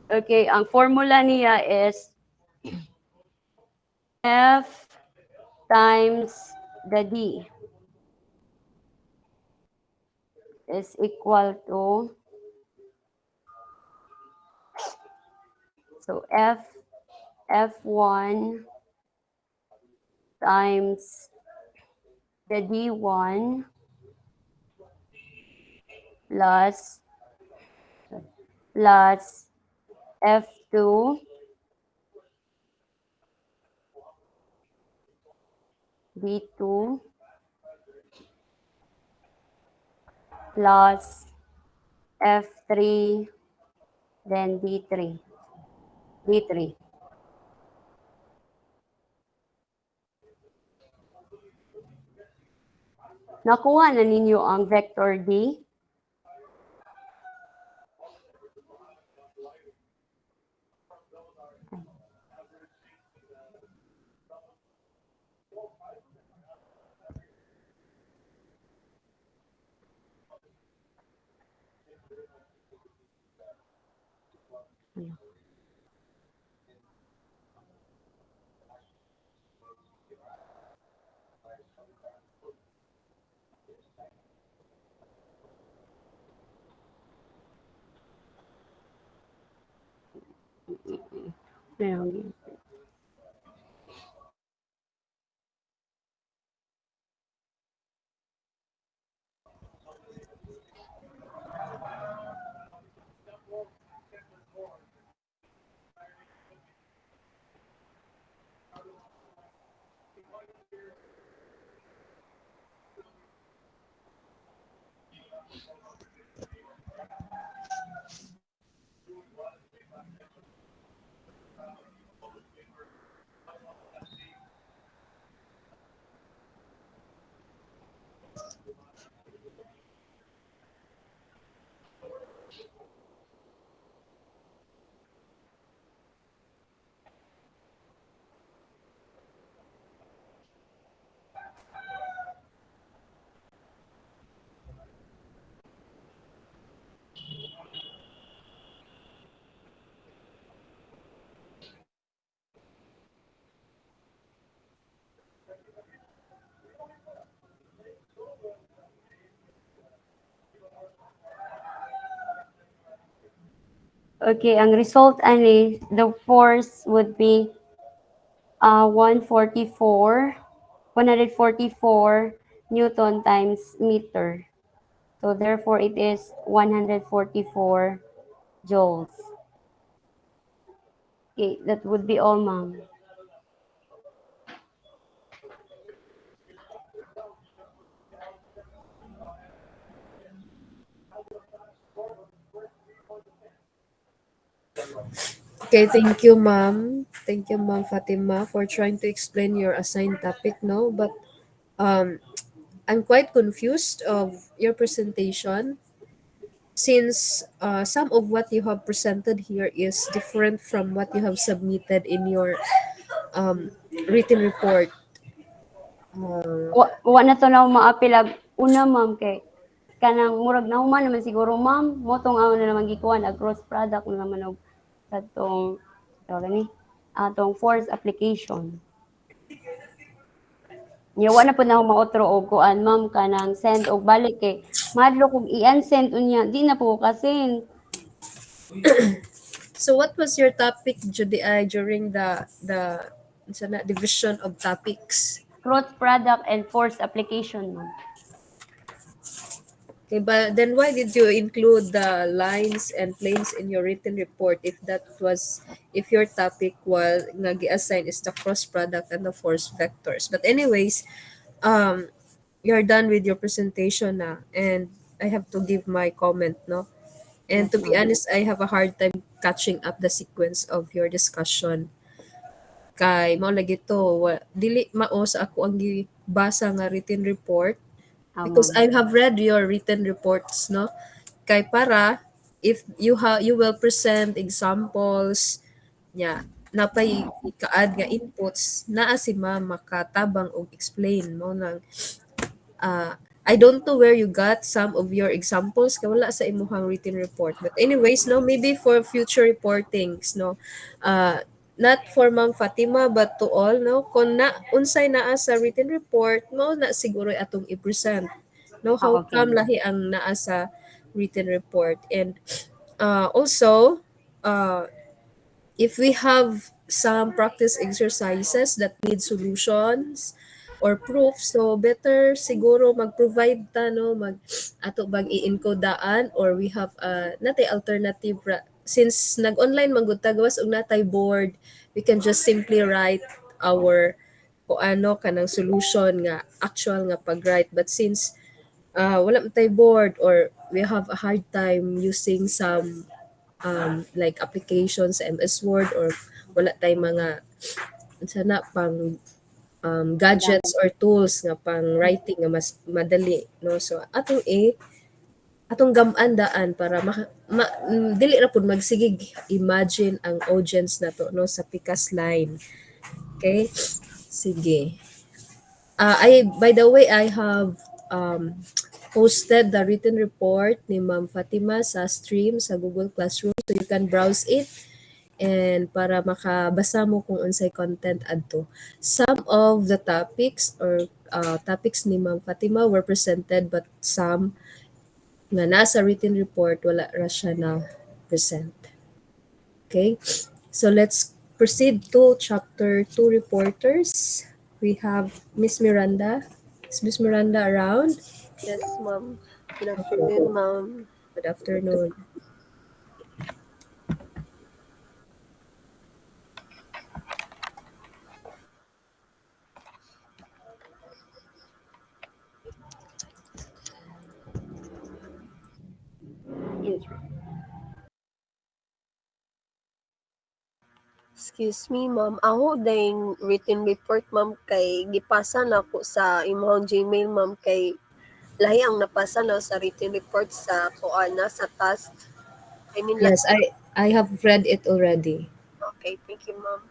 okay, ang formula niya is F times the D is equal to, so F1 times the D1 plus F2 D2 plus F3 then D3. Nakuha na ninyo ang vector D? Meron. Okay, ang result ani, the force would be 144 Newton times meter. So therefore, it is 144 joules. Okay, that would be all, ma'am. Okay, thank you, ma'am. Thank you, ma'am Fatima, for trying to explain your assigned topic, no? But um, I'm quite confused of your presentation since some of what you have presented here is different from what you have submitted in your um, written report. Uh, Wa na to na maapilag una, ma'am, kay kanang murag nahuman naman siguro, ma'am, mo tong na naman gikuha na gross product na naman og katong tawag ni atong force application. Nya wa na pud na ako maotro og kuan, ma'am, kanang send og balik kay madlo kog i-unsend unya di na po ka-send. so what was your topic, Judy, during the division of topics? Gross product and force application, ma'am. Okay, but then why did you include the lines and planes in your written report if your topic was nga gi-assign is the cross product and the force vectors? But anyways, um you're done with your presentation na, and I have to give my comment, no? And Yes, to be ma'am. honest, I have a hard time catching up the sequence of your discussion. Kay mao lagi to, dili mao sa ako ang gibasa nga written report because Ma'am. I have read your written reports, no? Kay para if you will present examples nya napay ikaad nga inputs naa si ma'am makatabang og explain mo nang I don't know where you got some of your examples kay wala sa imuhang written report. But anyways, no, maybe for future reportings, no, not for Ma'am Fatima but to all, no, kung na unsay naa sa written report, mo na siguro atong i-present. No, how Okay, come ma'am. lahi ang naa sa written report. And also, if we have some practice exercises that need solutions or proof, so better siguro mag-provide ta, no, ato bang i-encode daan, or we have natay alternative since nag-online man gud ta gawas og natay board, we can just simply write our kung ano kanang solution nga actual nga pag-write. But since wala man tay board or we have a hard time using some like applications sa MS Word, or wala tay mga sana pang gadgets Gamit. or tools nga pang writing nga mas madali, no? So atong gam-an daan para dili ra pud magsigig imagine ang audience nato, no, sa pikas line. Okay, sige. By the way, I have posted the written report ni Ma'am Fatima sa stream sa Google Classroom, so you can browse it and para makabasa mo kung unsay content adto. Some of the topics or topics ni Ma'am Fatima were presented, but some nga nasa written report wala ra siya na present. Okay? So let's proceed to chapter 2 reporters. We have Miss Miranda. Is Miss Miranda around? Yes, ma'am. Good afternoon, ma'am. Good afternoon. Excuse me, ma'am. Ako dayong written report, ma'am, kay gipasa na ako sa imong Gmail, ma'am, kay lahi ang napasa na sa written report sa kuan na sa task. I mean, Yes, I have read it already. okay, thank you, ma'am.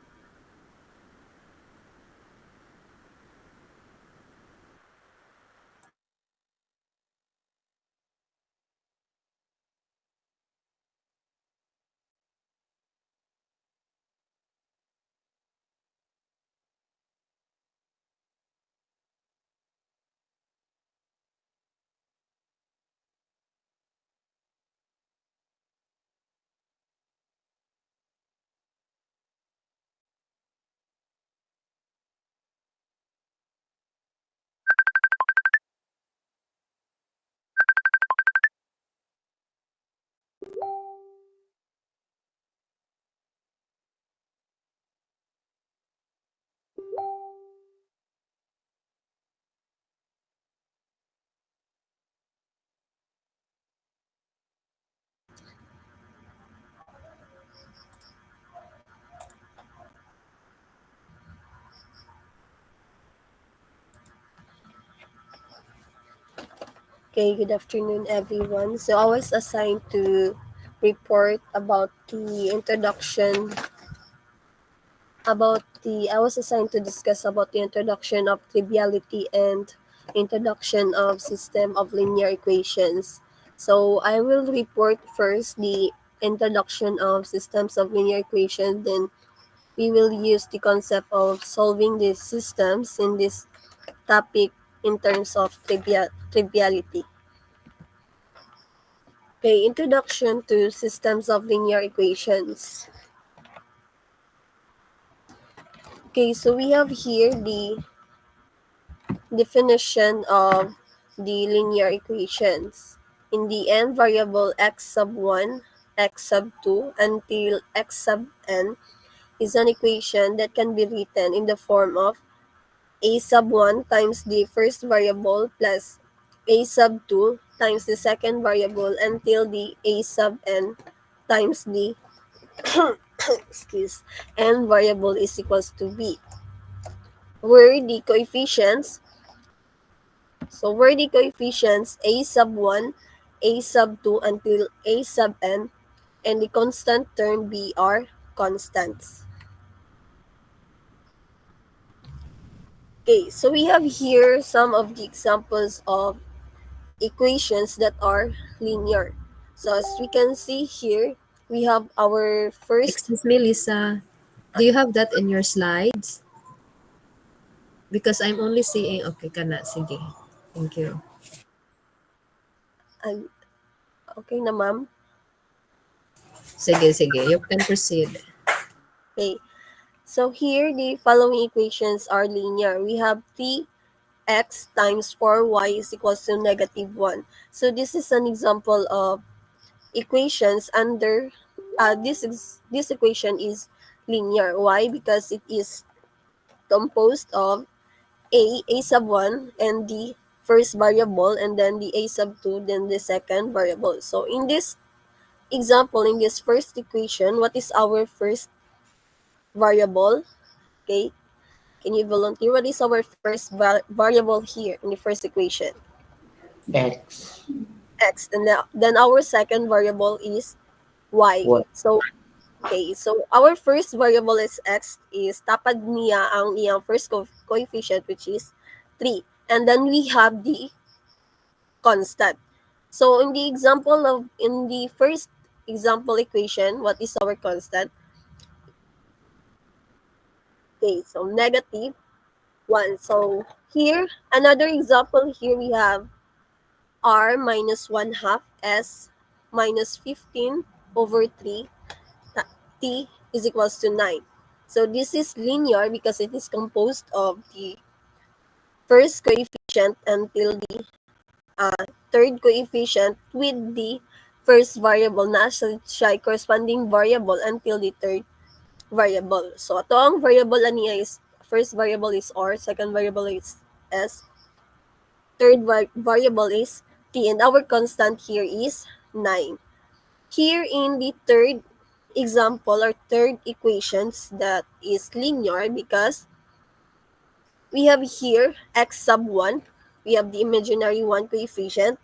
Okay, good afternoon, everyone. So I was assigned to report about the introduction I was assigned to discuss about the introduction of triviality and introduction of system of linear equations. So I will report first the introduction of systems of linear equations, then we will use the concept of solving these systems in this topic in terms of triviality. Okay, introduction to systems of linear equations. Okay, so we have here the definition of the linear equations. In the n variable x sub 1, x sub 2 until x sub n is an equation that can be written in the form of a sub 1 times the first variable plus a sub 2 times the second variable until the a sub n times the excuse, n variable is equals to b, where the coefficients a sub 1, a sub 2 until a sub n, and the constant term b are constants. Okay, so we have here some of the examples of equations that are linear. So as we can see here, we have our first, Excuse me, Lisa. Do you have that in your slides? Because I'm only seeing, okay ka na, sige. Thank you. okay na ma'am? Sige, sige. You can proceed. Okay, so here the following equations are linear. We have 3x times 4y is equals to negative 1. So this is an example of equations under this equation is linear. Why? Because it is composed of a sub 1 and the first variable, and then the a sub 2, then the second variable. So in this example, in this first equation, what is our first variable? Okay, can you volunteer? What is our first variable here in the first equation? X. X. And then our second variable is y. Y. So okay, so our first variable is x, is tapad niya ang iyang first coefficient, which is 3. And then we have the constant. So in the first example equation, what is our constant? Okay, so negative 1. So here, another example here we have r minus 1 half s minus 15 over 3 t is equals to 9. So this is linear because it is composed of the first coefficient until the third coefficient with the first variable na siya corresponding variable until the third variable. So ito ang variable niya is first variable is r, second variable is s, third variable is t, and our constant here is 9. Here in the third example or third equations that is linear because we have here x sub 1, we have the imaginary 1 coefficient,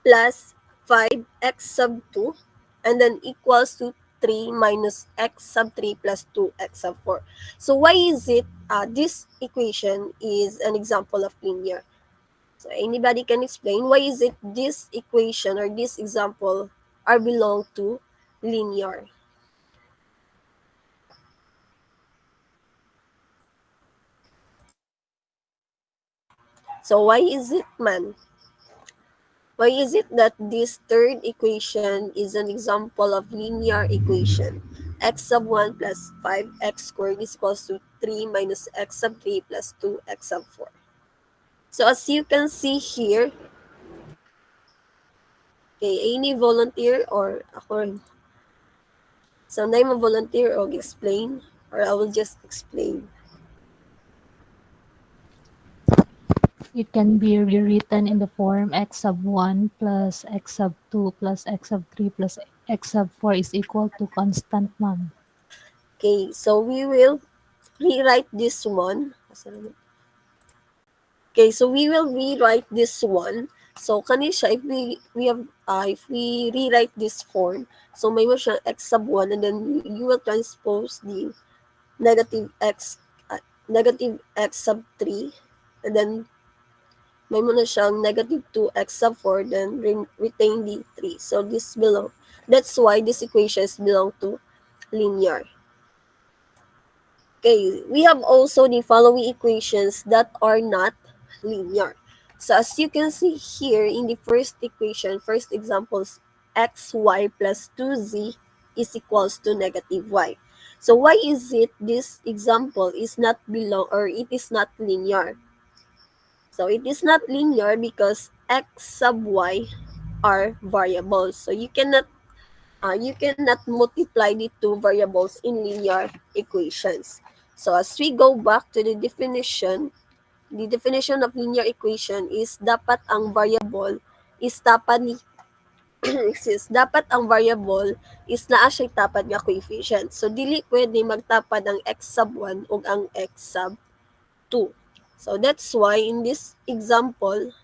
plus 5x sub 2, and then equals to 3 minus x sub 3 plus 2x sub 4. So why is it this equation is an example of linear? So anybody can explain why is it this equation or this example are belong to linear? So why is it, man? Why is it that this third equation is an example of linear equation? X sub 1 plus 5x squared is equals to 3 minus x sub 3 plus 2x sub 4. So as you can see here, okay, any volunteer or ako, so na mo volunteer or explain, or I will just explain. It can be rewritten in the form x sub 1 plus x sub 2 plus x sub 3 plus x sub 4 is equal to constant, ma'am. Okay, so we will rewrite this one. Okay, so we will rewrite this one So kani siya, if we rewrite this form, so may mo siyang x sub 1 and then you will transpose the negative x sub 3 and then may mo na siyang negative 2x sub 4 then retain the 3. So that's why these equations belong to linear. Okay, we have also the following equations that are not linear. So as you can see here in the first equation, first examples, xy plus 2z is equals to negative y. So why is it this example is not belong or it is not linear? So it is not linear because x sub y are variables. So you cannot multiply the two variables in linear equations. So as we go back to the definition of linear equation is dapat ang variable is tapat ni dapat ang variable is naa siya tapat nga coefficient. So dili pwede magtapad ang x sub 1 ug ang x sub 2. So that's why in this example,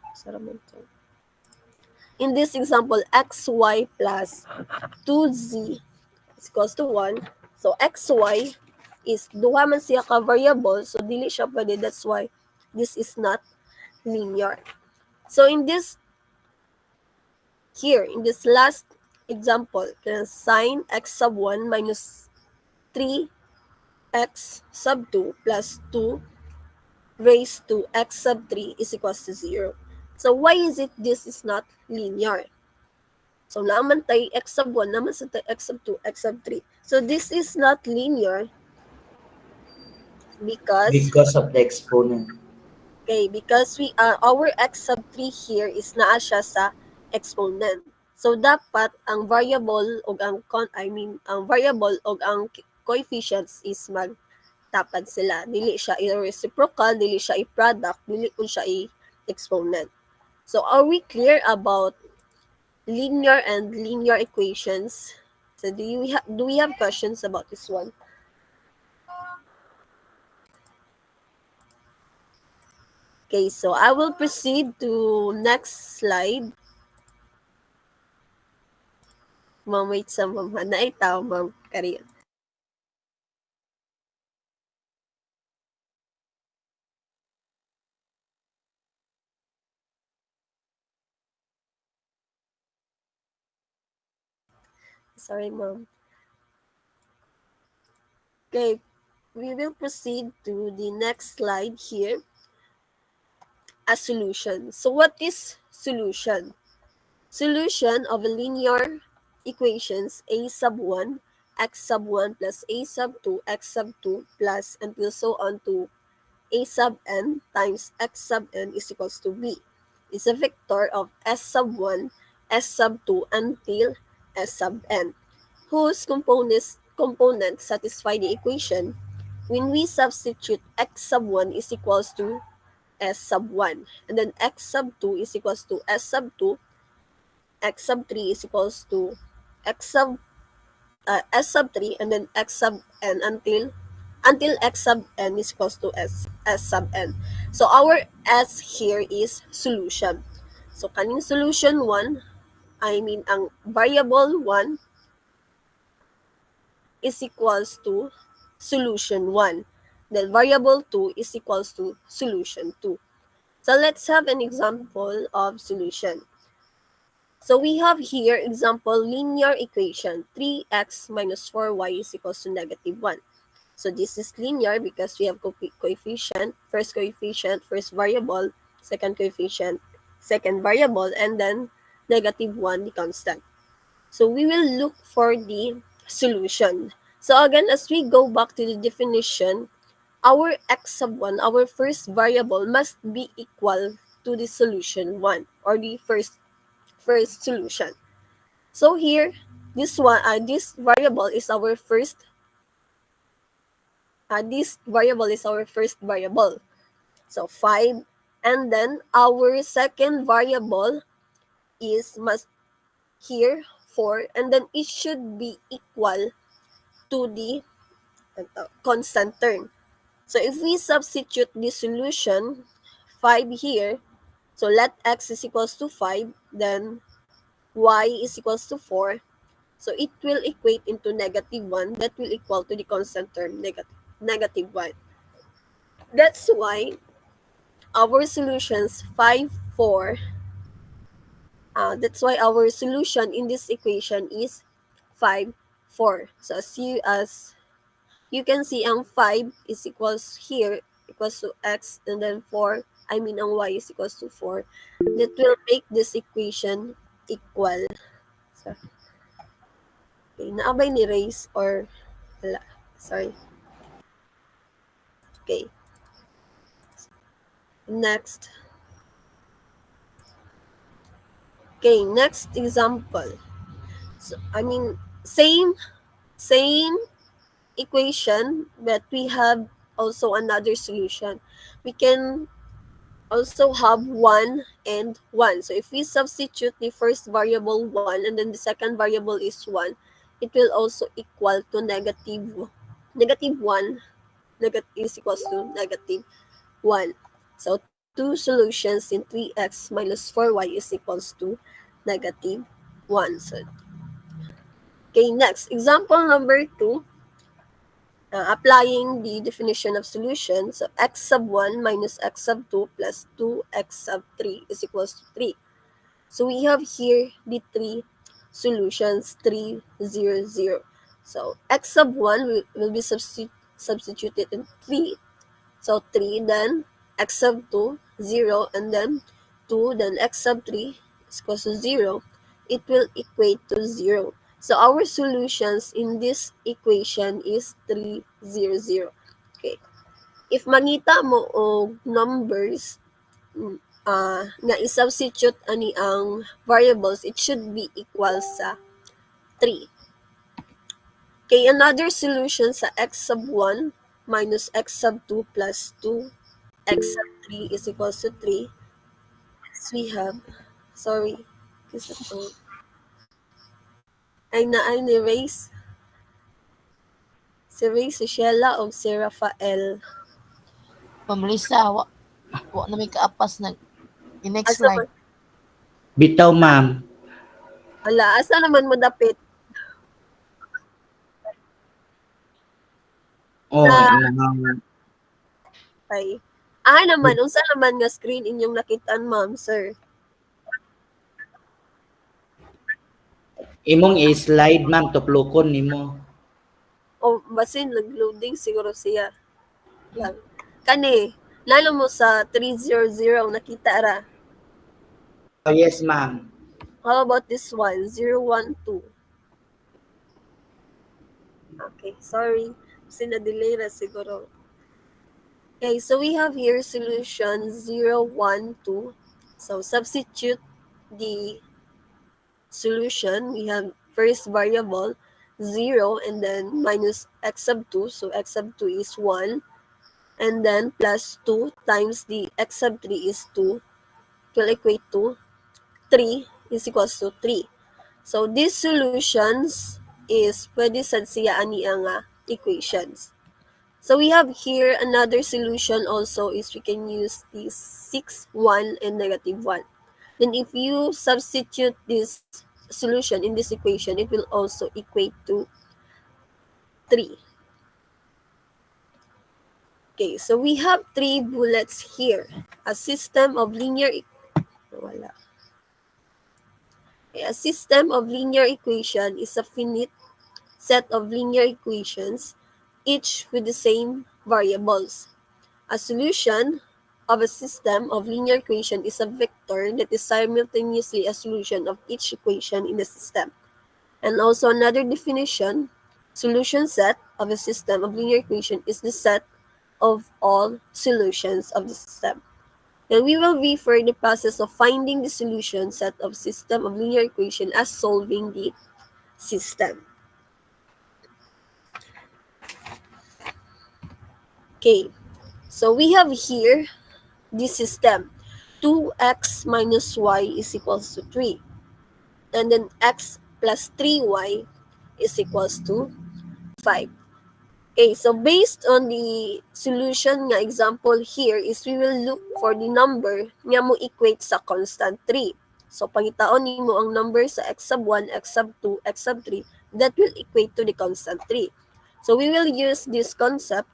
xy plus 2z is equals to 1. So xy is duha man siya ka variable, so dili siya pwede. That's why this is not linear. So in this last example, sine x sub 1 minus 3x sub 2 plus 2 raised to x sub 3 is equals to 0. So why is it this is not linear? So naman tayo x sub 1, naman sa tayo x sub 2, x sub 3. So this is not linear because of the exponent. because our x sub 3 here is naa siya sa exponent. So dapat ang variable og ang coefficients is magtapad sila. Dili siya i-reciprocal, dili siya i-product, dili kun siya i-exponent. So are we clear about linear and linear equations? So do we have questions about this one? Okay, so I will proceed to next slide. Ma'am, wait sa ma'am. Naitaw, ma'am. Kariyan. Sorry, ma'am. Okay, we will proceed to the next slide here. A solution. So what is solution? Solution of a linear equations a sub 1, x sub 1 plus a sub 2, x sub 2 plus until so on to a sub n times x sub n is equals to b. Is a vector of s sub 1, s sub 2 until s sub n, whose components satisfy the equation when we substitute x sub 1 is equals to s sub 1, and then x sub 2 is equals to s sub 2, x sub 3 is equals to s sub 3, and then x sub n until x sub n is equals to s sub n. So our s here is solution. So kaning solution 1, ang variable 1 is equals to solution 1. Then variable 2 is equals to solution 2. So let's have an example of solution. So we have here example linear equation 3x minus 4y is equals to negative 1. So this is linear because we have coefficient, first variable, second coefficient, second variable, and then negative 1, the constant. So we will look for the solution. So again, as we go back to the definition, our x sub 1, our first variable, must be equal to the solution 1 or the first solution. So here, this variable is our first variable. So 5, and then our second variable must here 4, and then it should be equal to the constant term. So if we substitute the solution 5 here, So let x is equals to 5, then y is equals to 4. So it will equate into -1 that will equal to the constant term -1. That's why our solutions 5, 4, that's why our solution in this equation is 5, 4. So as you can see, ang 5 is equals here, equals to x, and then 4, ang y is equals to 4. That will make this equation equal. So, okay, naabay ni raise or wala? Sorry. Okay. Next. Okay, next example. So, same equation, but we have also another solution. We can also have 1 and 1. So if we substitute the first variable 1 and then the second variable is 1, it will also equal to -1. Is equals to -1. So two solutions in 3x minus 4y is equals to -1. So, okay, next. Example number 2. Applying the definition of solution, so x sub 1 minus x sub 2 plus 2x sub 3 is equals to 3. So we have here the three solutions, 3, 0, 0. So x sub 1 will be substituted in 3. So 3, then x sub 2, 0, and then 2, then x sub 3 is equals to 0. It will equate to 0. So our solutions in this equation is 3, 0, 0. Okay. If mangita mo og numbers na i-substitute ani ang variables, it should be equal sa 3. Okay, another solution sa x sub 1 minus x sub 2 plus 2 x sub 3 is equals to 3. Next we have, sorry, kasi ito, ay ni Race. Si Race, si Sheila, o si Rafael. Pamilisa, wa na may kaapas na. Next Asa slide. man, Bitaw, ma'am. asa naman mo dapit? Oh, Ay. Naman, unsa naman nga screen inyong nakitaan, ma'am, sir? imong i-slide, ma'am, tuplukon nimo. O basin nag-loading siguro siya. Lang. Kani, lalo mo sa 300 nakita ra. Oh, yes, ma'am. How about this one? 012. Okay, sorry. Kasi na-delay na siguro. Okay, so we have here solution 012. So substitute the solution. We have first variable 0 and then minus x sub 2. So x sub 2 is 1. And then plus 2 times the x sub 3 is 2. It will equate to 3 is equals to 3. So these solutions is pwede sad siya ani ang equations. So we have here another solution also is we can use these 6, 1, and -1. Then if you substitute this solution in this equation, it will also equate to 3. Okay, so we have 3 bullets here. A system of linear A system of linear equation is a finite set of linear equations, each with the same variables. A solution of a system of linear equation is a vector that is simultaneously a solution of each equation in the system. And also another definition, solution set of a system of linear equation is the set of all solutions of the system. And we will refer the process of finding the solution set of system of linear equation as solving the system. Okay, so we have here this system. 2x minus y is equals to 3. And then x plus 3y is equals to 5. Okay, so based on the solution nga example here is we will look for the number nga mo equate sa constant 3. So pangitaon nimo ang number sa x sub 1, x sub 2, x sub 3 that will equate to the constant 3. So we will use this concept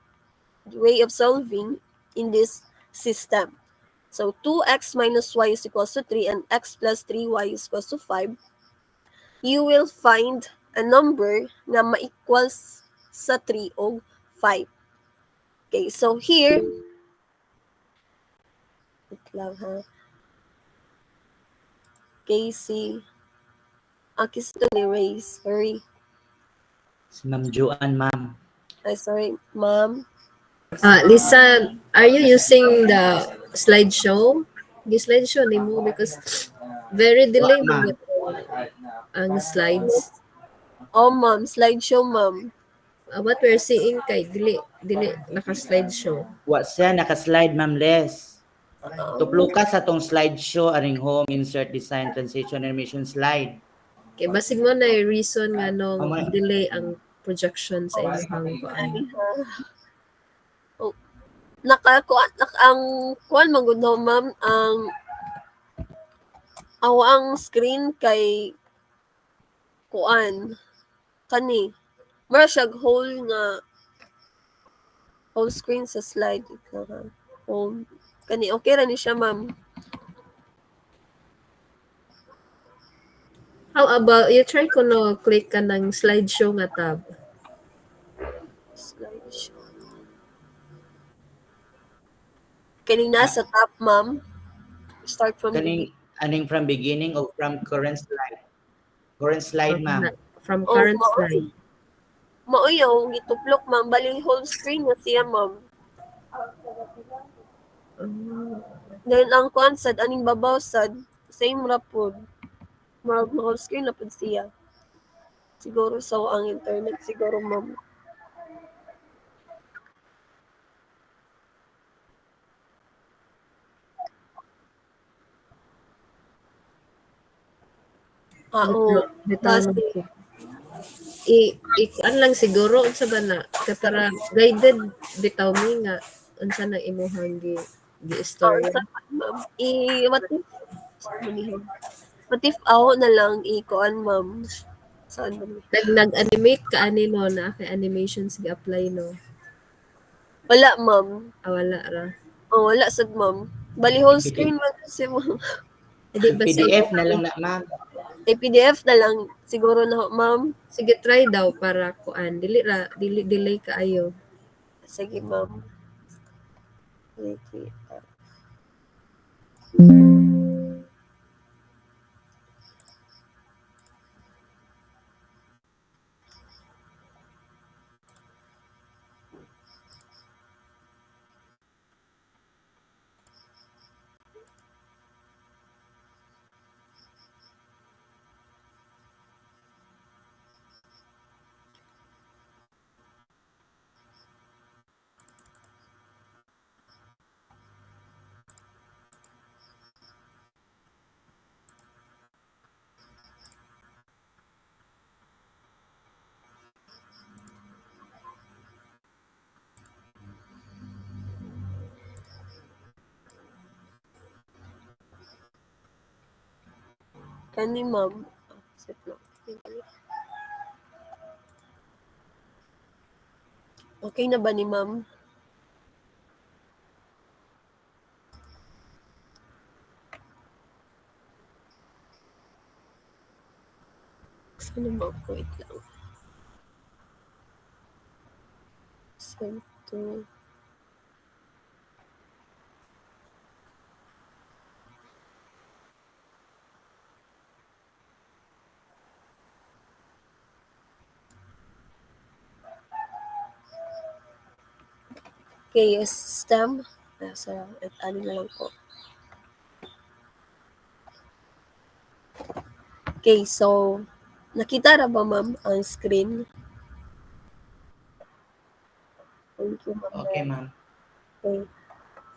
way of solving in this system. So 2x minus y is equals to 3 and x plus 3y is equals to 5. You will find a number na ma-equals sa 3 o 5. Okay, so here, wait lang ha. Casey, kiss to ni Race, sorry. Si Ma'am Joanne, ma'am. Ay, sorry, ma'am. Lisa, are you using the slideshow? The slideshow ni mo because very delay Ma'am. mo ang slides. Oh, ma'am, slideshow, ma'am. What we're seeing kay dili naka-slideshow. Wa siya naka-slide, Ma'am Les. Tuplo ka sa tong slideshow, aring home, insert, design, transition, animation, slide. Kay basig mo na yung reason nga nung Oh, my- delay ang projection sa inyong kuan. Oh, ang kuan magud no, ma'am, ang ang screen kay kuan kani mara siya whole screen sa slide home kani okay ra ni siya, ma'am. How about you try ko no click ka ng slideshow nga tab. Slideshow. Kani nasa top, ma'am. Start from Kaning aning from beginning or from current slide? Current slide, ma'am. From current mao- slide. Mauyaw, gituplok, ma'am. Bali whole screen na siya, ma'am. Then ang kuan sad aning babaw sad same ra pod. Whole screen na pod siya. Siguro sa ang internet siguro, ma'am. Oo. Bitaw Basi. mo. Kuan lang siguro unsa ba na kay para guided bitaw mi nga unsa na imuhang gi istorya. Ma'am, what if ako na lang i-kuan, ma'am? Saan ba? Nag-animate ka ani no na kay animation sige apply no. Wala, ma'am. Wala ra. Oh, wala sad, ma'am. Bali whole screen man kasi, ma'am. Hindi ba PDF na lang na, ma'am. PDF na lang siguro na, ma'am. Sige try daw para kuan delay kaayo. Sige, ma'am. Wait. Kani, ma'am. Okay na ba ni ma'am? Saan ba? Wait lang. Send to... Okay, yes, stem. Ano na lang po. Okay, so, nakita na ba, ma'am, ang screen? Thank you, ma'am. Okay, ma'am. Okay.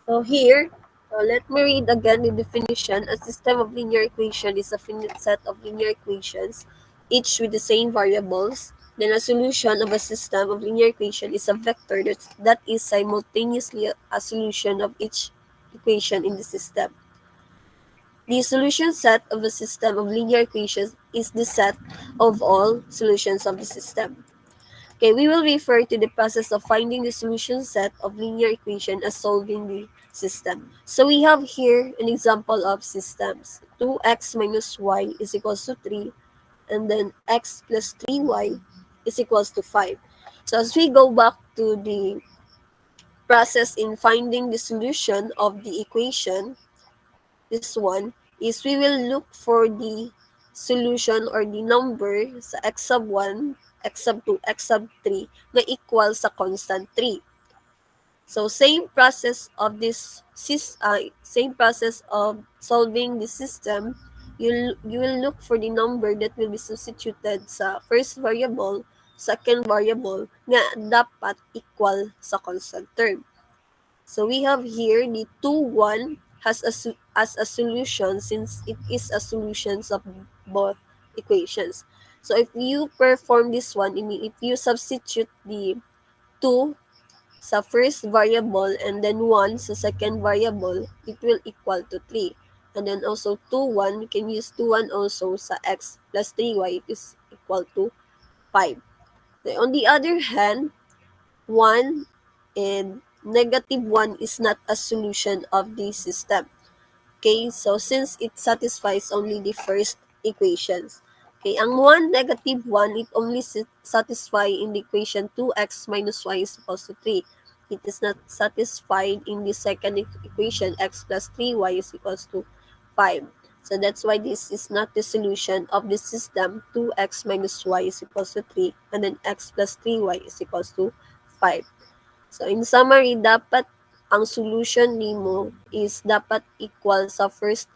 So here, let me read again the definition. A system of linear equation is a finite set of linear equations, each with the same variables, Then a solution of a system of linear equation is a vector that is simultaneously a solution of each equation in the system. The solution set of a system of linear equations is the set of all solutions of the system. Okay, we will refer to the process of finding the solution set of linear equation as solving the system. So we have here an example of systems. 2x minus y is equals to 3, and then x plus 3y is equals to 5. So as we go back to the process in finding the solution of the equation, this one is we will look for the solution or the number sa x sub 1, x sub 2, x sub 3 na equal sa constant 3. So same process of same process of solving the system, you will look for the number that will be substituted sa first variable, second variable nga dapat equal sa constant term. So we have here the 2, 1 as a solution since it is a solutions of both equations. So if you perform this one, if you substitute the 2 sa first variable and then 1 sa second variable, it will equal to 3. And then also 2, 1, you can use 2, 1 also sa x plus 3y, it is equal to 5. Then on the other hand, 1 and negative 1 is not a solution of the system. Okay, so since it satisfies only the first equations. Okay, ang 1, negative 1, it only satisfy in the equation 2x minus y is equals to 3. It is not satisfied in the second equation, x plus 3y is equals to 5. So that's why this is not the solution of the system 2x minus y is equals to 3 and then x plus 3y is equals to 5. So in summary, dapat ang solution nimo is dapat equal sa first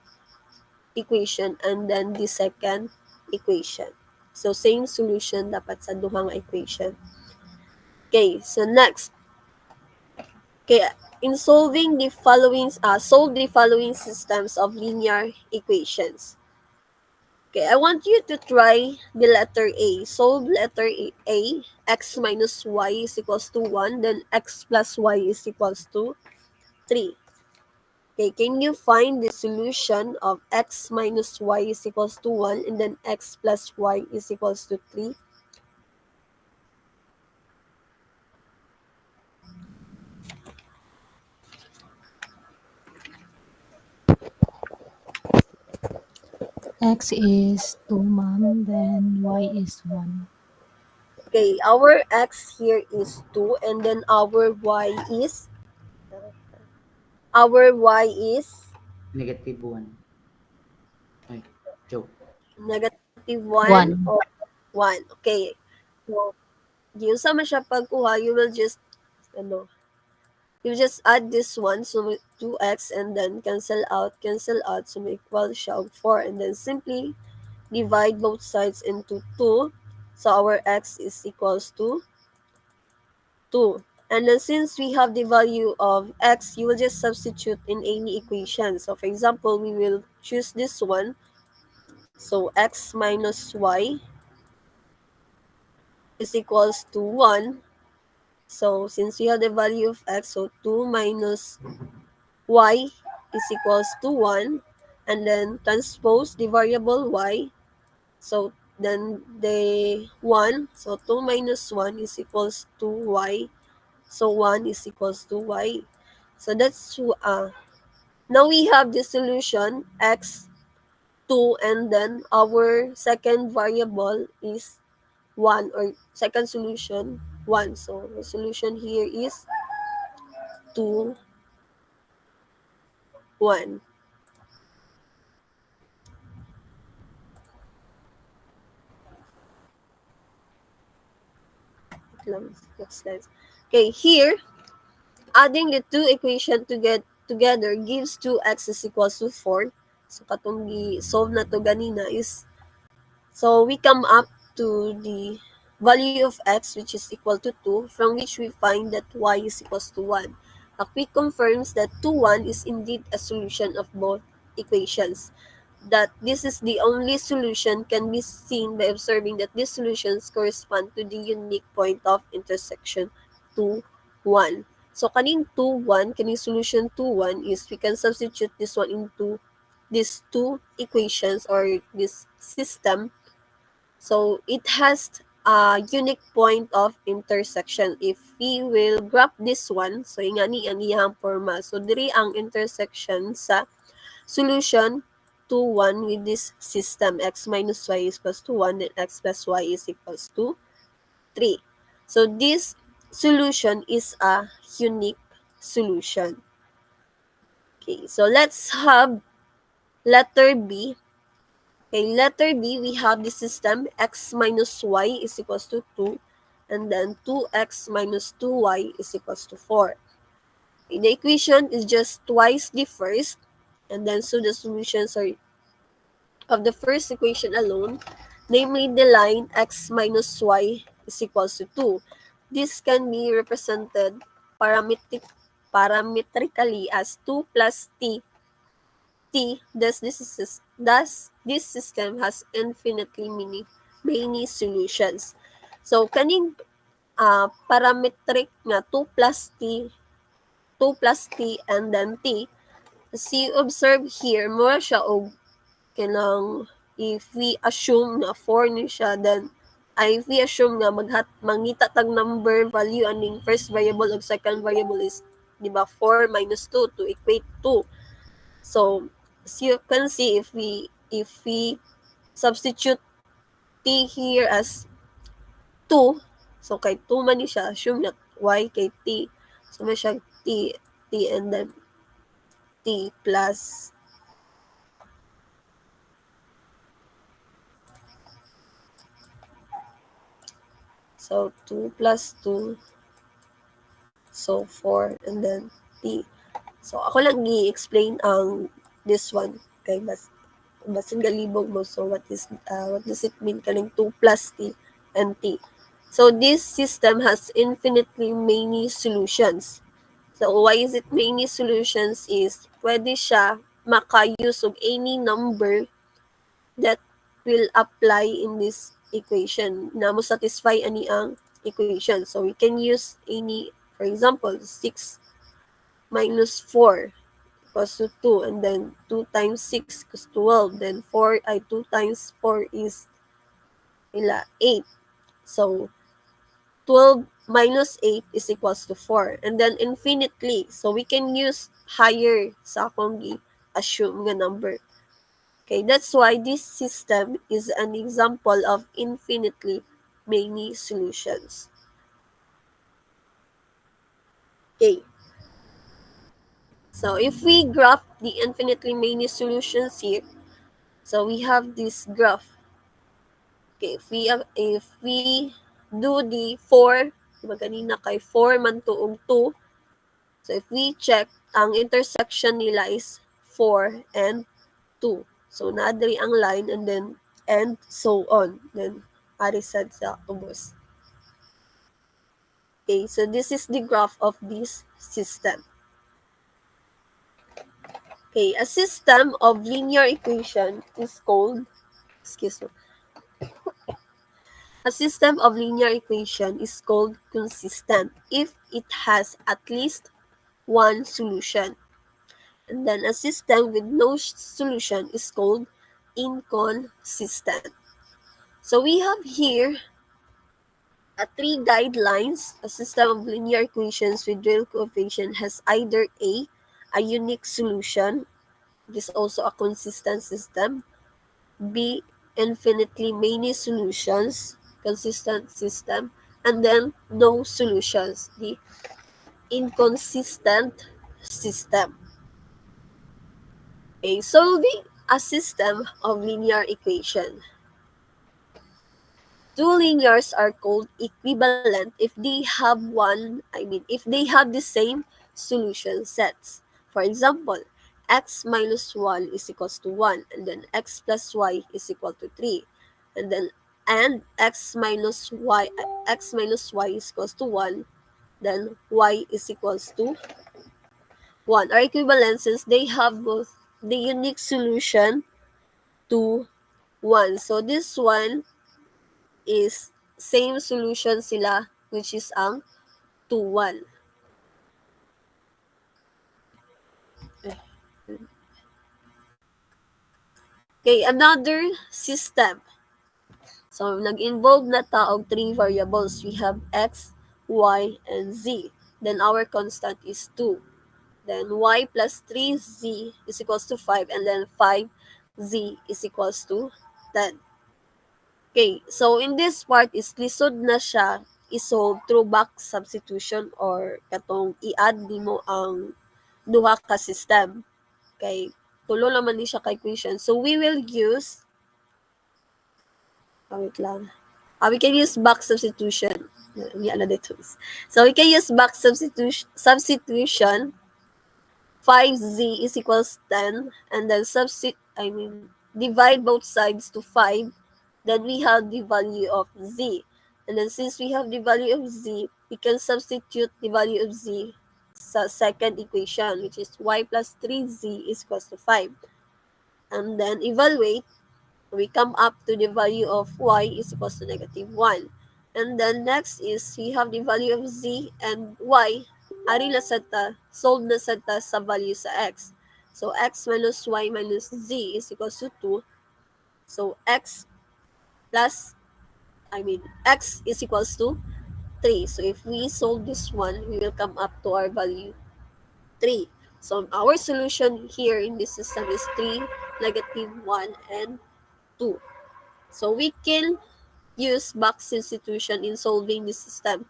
equation and then the second equation. So same solution dapat sa duhang equation. Okay, so next. Okay, in solving the following solve the following systems of linear equations. Okay, I want you to try the letter A. Solve letter A. X minus y is equals to 1, then x plus y is equals to 3. Okay, can you find the solution of x minus y is equals to 1 and then x plus y is equals to 3? X is 2, ma'am, then Y is 1. Okay, our x here is 2 and then our y is Negative 1. Ay, joke. negative 1 1. or 1. Okay. So, yung sa man siya pagkuha, you will just add this one, so 2x and then cancel out, so may equal siya og 4 and then simply divide both sides into 2. So our x is equals to 2. And then since we have the value of x, you will just substitute in any equation. So for example, we will choose this one. So x minus y is equals to 1. So since we have the value of x, so 2 minus y is equals to 1. And then transpose the variable y. So then the 1, so 2 minus 1 is equals to y. So 1 is equals to y. So that's now we have the solution x 2 and then our second variable is 1 or second solution 1. So the solution here is 2, 1. Next slide. Okay, here adding the two equations together gives 2x is equals to 4. So katong gi-solve na to ganina is, so we come up to the value of x which is equal to 2, from which we find that y is equals to 1. A quick confirms that 2, 1 is indeed a solution of both equations. that this is the only solution can be seen by observing that these solutions correspond to the unique point of intersection 2, 1. So, kaning 2, 1, kaning solution 2, 1 is we can substitute this one into these two equations or this system. So, it has a unique point of intersection. If we will graph this one, so ingani ang iyang forma. So, diri ang intersection sa solution to 1 with this system. X minus y is equals to 1 and x plus y is equals to 3. So, this solution is a unique solution. Okay, so let's have letter B. Okay, letter B, we have the system x minus y is equals to 2 and then 2x minus 2y is equals to 4. Okay, the equation is just twice the first, and then so the solutions are of the first equation alone, namely the line x minus y is equals to 2. This can be represented parametrically as 2 plus t, thus this system has infinitely many solutions. So, kaning parametric na 2 plus t, and then t, as you observe here, more siya og kanang if we assume na 4 ni siya, then if we assume na mangita tag number value aning first variable ug second variable is, di ba, 4 minus 2 to equate 2. So, as you can see, if we substitute t here as 2, so kay 2 man ni siya, assume na y kay t. So, may siya t and then t plus so 2 plus 2, so 4 and then t. So, ako lang i-explain ang this one kay basin galibog mo. So, what does it mean kaning 2 plus t and t? So, this system has infinitely many solutions. So, why is it many solutions is pwede siya maka-use of any number that will apply in this equation na mo satisfy ani ang equation. So, we can use any, for example, 6 minus 4 equals to 2, and then 2 times 6 equals 12, then 2 times 4 is 8. So, 12 minus 8 is equals to 4, and then infinitely. So, we can use higher sa akong assume nga number. Okay, that's why this system is an example of infinitely many solutions. Okay. So, if we graph the infinitely many solutions here, so we have this graph. Okay, if we do the 4, diba kanina kay 4 man to og 2. So, if we check, ang intersection nila is 4 and 2. So, naadri ang line and so on. Then, ari sad sa ubos. Okay, so this is the graph of this system. Okay, a system of linear equation is called, a system of linear equation is called consistent if it has at least one solution. And then a system with no solution is called inconsistent. So we have here three guidelines. A system of linear equations with real coefficient has either a unique solution, it is also a consistent system, B, infinitely many solutions, consistent system, and then no solutions, the inconsistent system. Okay, solving a system of linear equation. Two linears are called equivalent if they have if they have the same solution sets. For example, x minus 1 is equals to 1, and then x plus y is equal to 3. And x minus y is equals to 1, then y is equals to 1 are equivalent since they have both the unique solution 2, 1. So this one is same solution sila, which is ang 2, 1. Okay, another system. So, nag-involve na ta og 3 variables. We have x, y, and z. Then, our constant is 2. Then, y plus 3z is equals to 5. And then, 5z is equals to 10. Okay, so in this part is lisod na siya isolve through back substitution or katong i-add nimo ang duha ka system. Kay tulo naman ni siya ka equation. So, we will use wait lang. We can use back substitution. So we can use back substitution. 5z is equals 10, and then divide both sides to 5. Then we have the value of z. And then since we have the value of z, we can substitute the value of z sa second equation, which is y plus 3z is equals to 5. And then evaluate. We come up to the value of y is equals to -1. And then next is we have the value of z and y. Ari na sad ta, solve na sad ta sa value sa x. So x minus y minus z is equals to 2. So x is equals to 3. So if we solve this one, we will come up to our value 3. So our solution here in this system is 3, -1, and 2. So we can use back substitution in solving this system.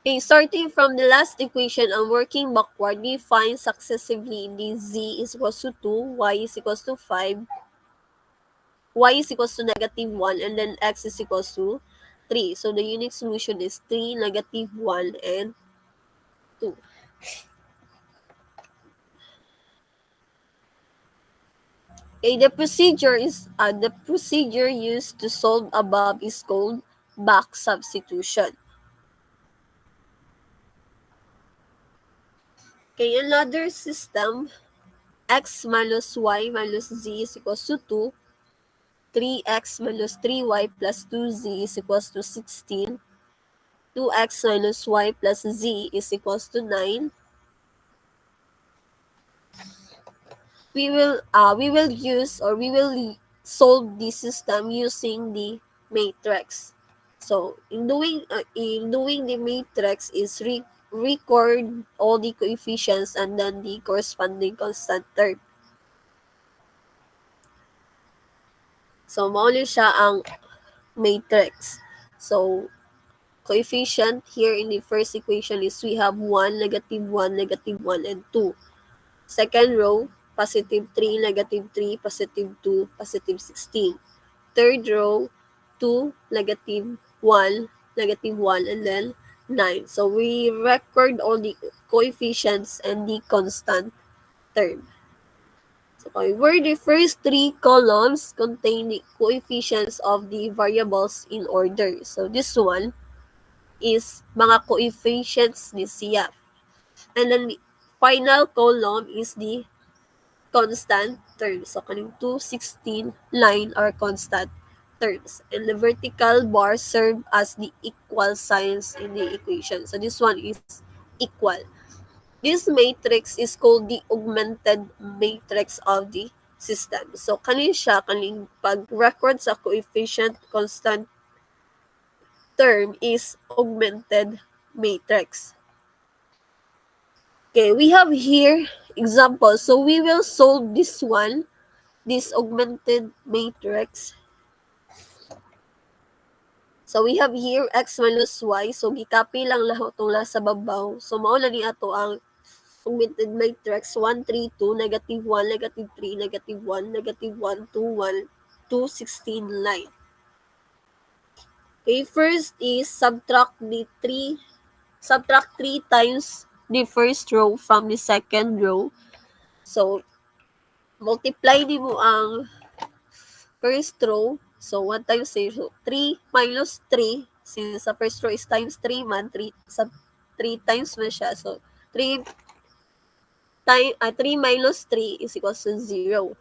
Okay, starting from the last equation and working backward, we find successively the z is equals to 2, y is equals to 5, y is equals to -1, and then x is equals to 3. So the unique solution is 3, -1, and 2. Okay, the procedure used to solve above is called back substitution. Okay, another system, x minus y minus z is equals to 2, 3x minus 3y plus 2z is equals to 16, 2x minus y plus z is equals to 9. We will solve this system using the matrix. So in doing the matrix is record all the coefficients and then the corresponding constant term. So mao ni siya ang matrix. So coefficient here in the first equation is we have 1, -1, -1, and 2. Second row, +3, -3, +2, +16. Third row, 2, -1, -1, and then 9. So we record all the coefficients and the constant term. So where the first 3 columns contain the coefficients of the variables in order. So this one is mga coefficients ni siya. And then the final column is the constant terms. So kaning 2, 16, 9 are constant terms. And the vertical bars serve as the equal signs in the equation. So this one is equal. This matrix is called the augmented matrix of the system. So kaning siya, kaning pag-record sa coefficient constant term is augmented matrix. Okay, we have here example. So we will solve this one, this augmented matrix. So we have here x minus y. So gikopy lang lahat itong sa babaw. So mao na ni ato ang augmented matrix 1, 3, 2, -1, -3, -1, -1, 2, 1, 2, 16, 9. Okay, first is subtract 3 times the first row from the second row. So multiply mo ang first row. So 1 times 0, 3 minus 3. since sa first row is times 3 man, 3 times man siya. So, 3 minus 3 is equals to 0.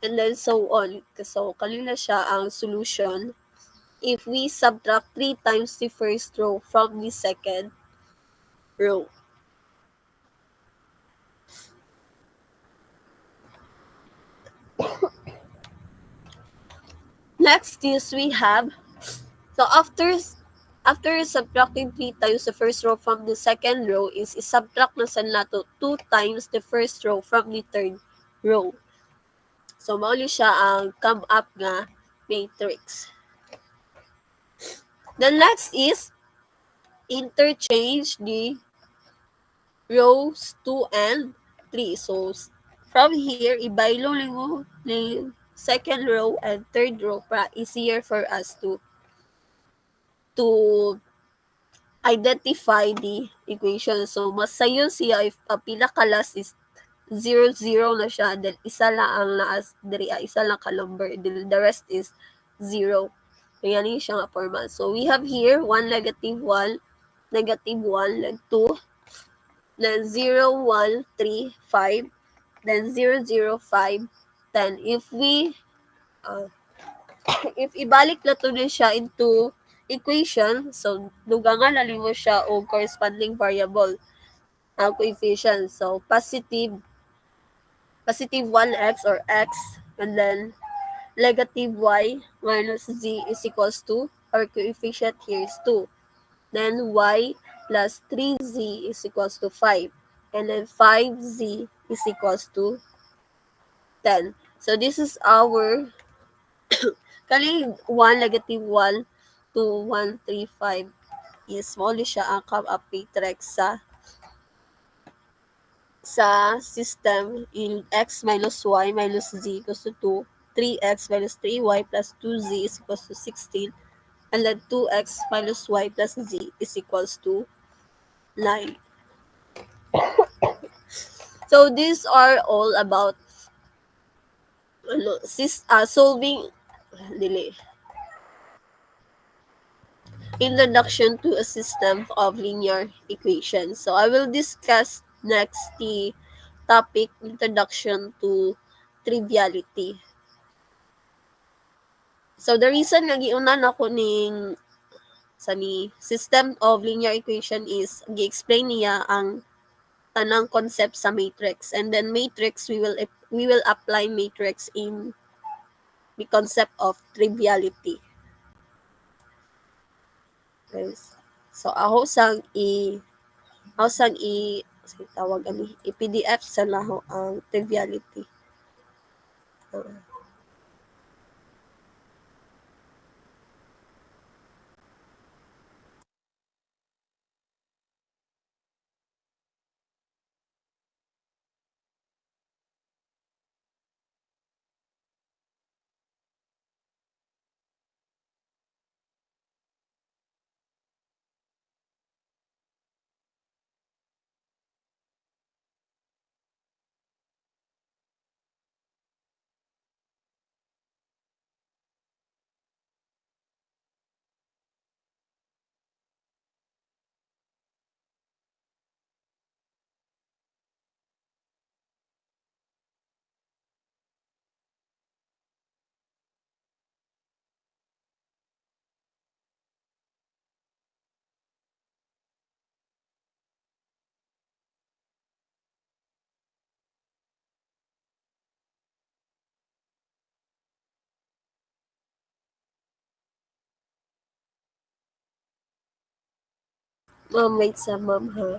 And then so on. So, kanina siya ang solution if we subtract 3 times the first row from the second row. Next is we have, so after subtracting 3 times the first row from the second row is subtract na sa nato 2 times the first row from the third row. So, mauli siya ang come up nga matrix. The next is interchange the rows 2 and 3. So, from here, ibaylo mo the second row and third row para easier for us to identify the equation. So, mas sayo siya if pinaka-last is 0, 0 na siya, then isa lang ang naas diri, isa lang ka-number, then the rest is 0. Ayan yung siya nga format. So, we have here 1, negative 1, negative 1, then 2, then 0, 1, 3, 5, then 0, 0, 5, then if we, if ibalik na to din siya into equation, so, dugangan na mo siya o corresponding variable, coefficient. So, positive 1x or x, and then negative y minus z is equals to, our coefficient here is 2. Then y plus 3z is equals to 5. And then 5z is equals to 10. So this is our kali 1, negative 1, 2, 1, 3, 5 is mali siya ang come-up matrix sa system in x minus y minus z equals to 2, 3x minus 3y plus 2z is equals to 16, and then 2x minus y plus z is equals to 9. So these are all about solving introduction to a system of linear equations. So I will discuss next the topic introduction to triviality. So the reason nga giunan ako ning sa ni system of linear equation is gi-explain niya ang tanang concept sa matrix, and then matrix we will apply matrix in the concept of triviality. Yes. So ako sang tawag ani i-PDF sa laho ang triviality. Ma'am, wait sa ma'am ha.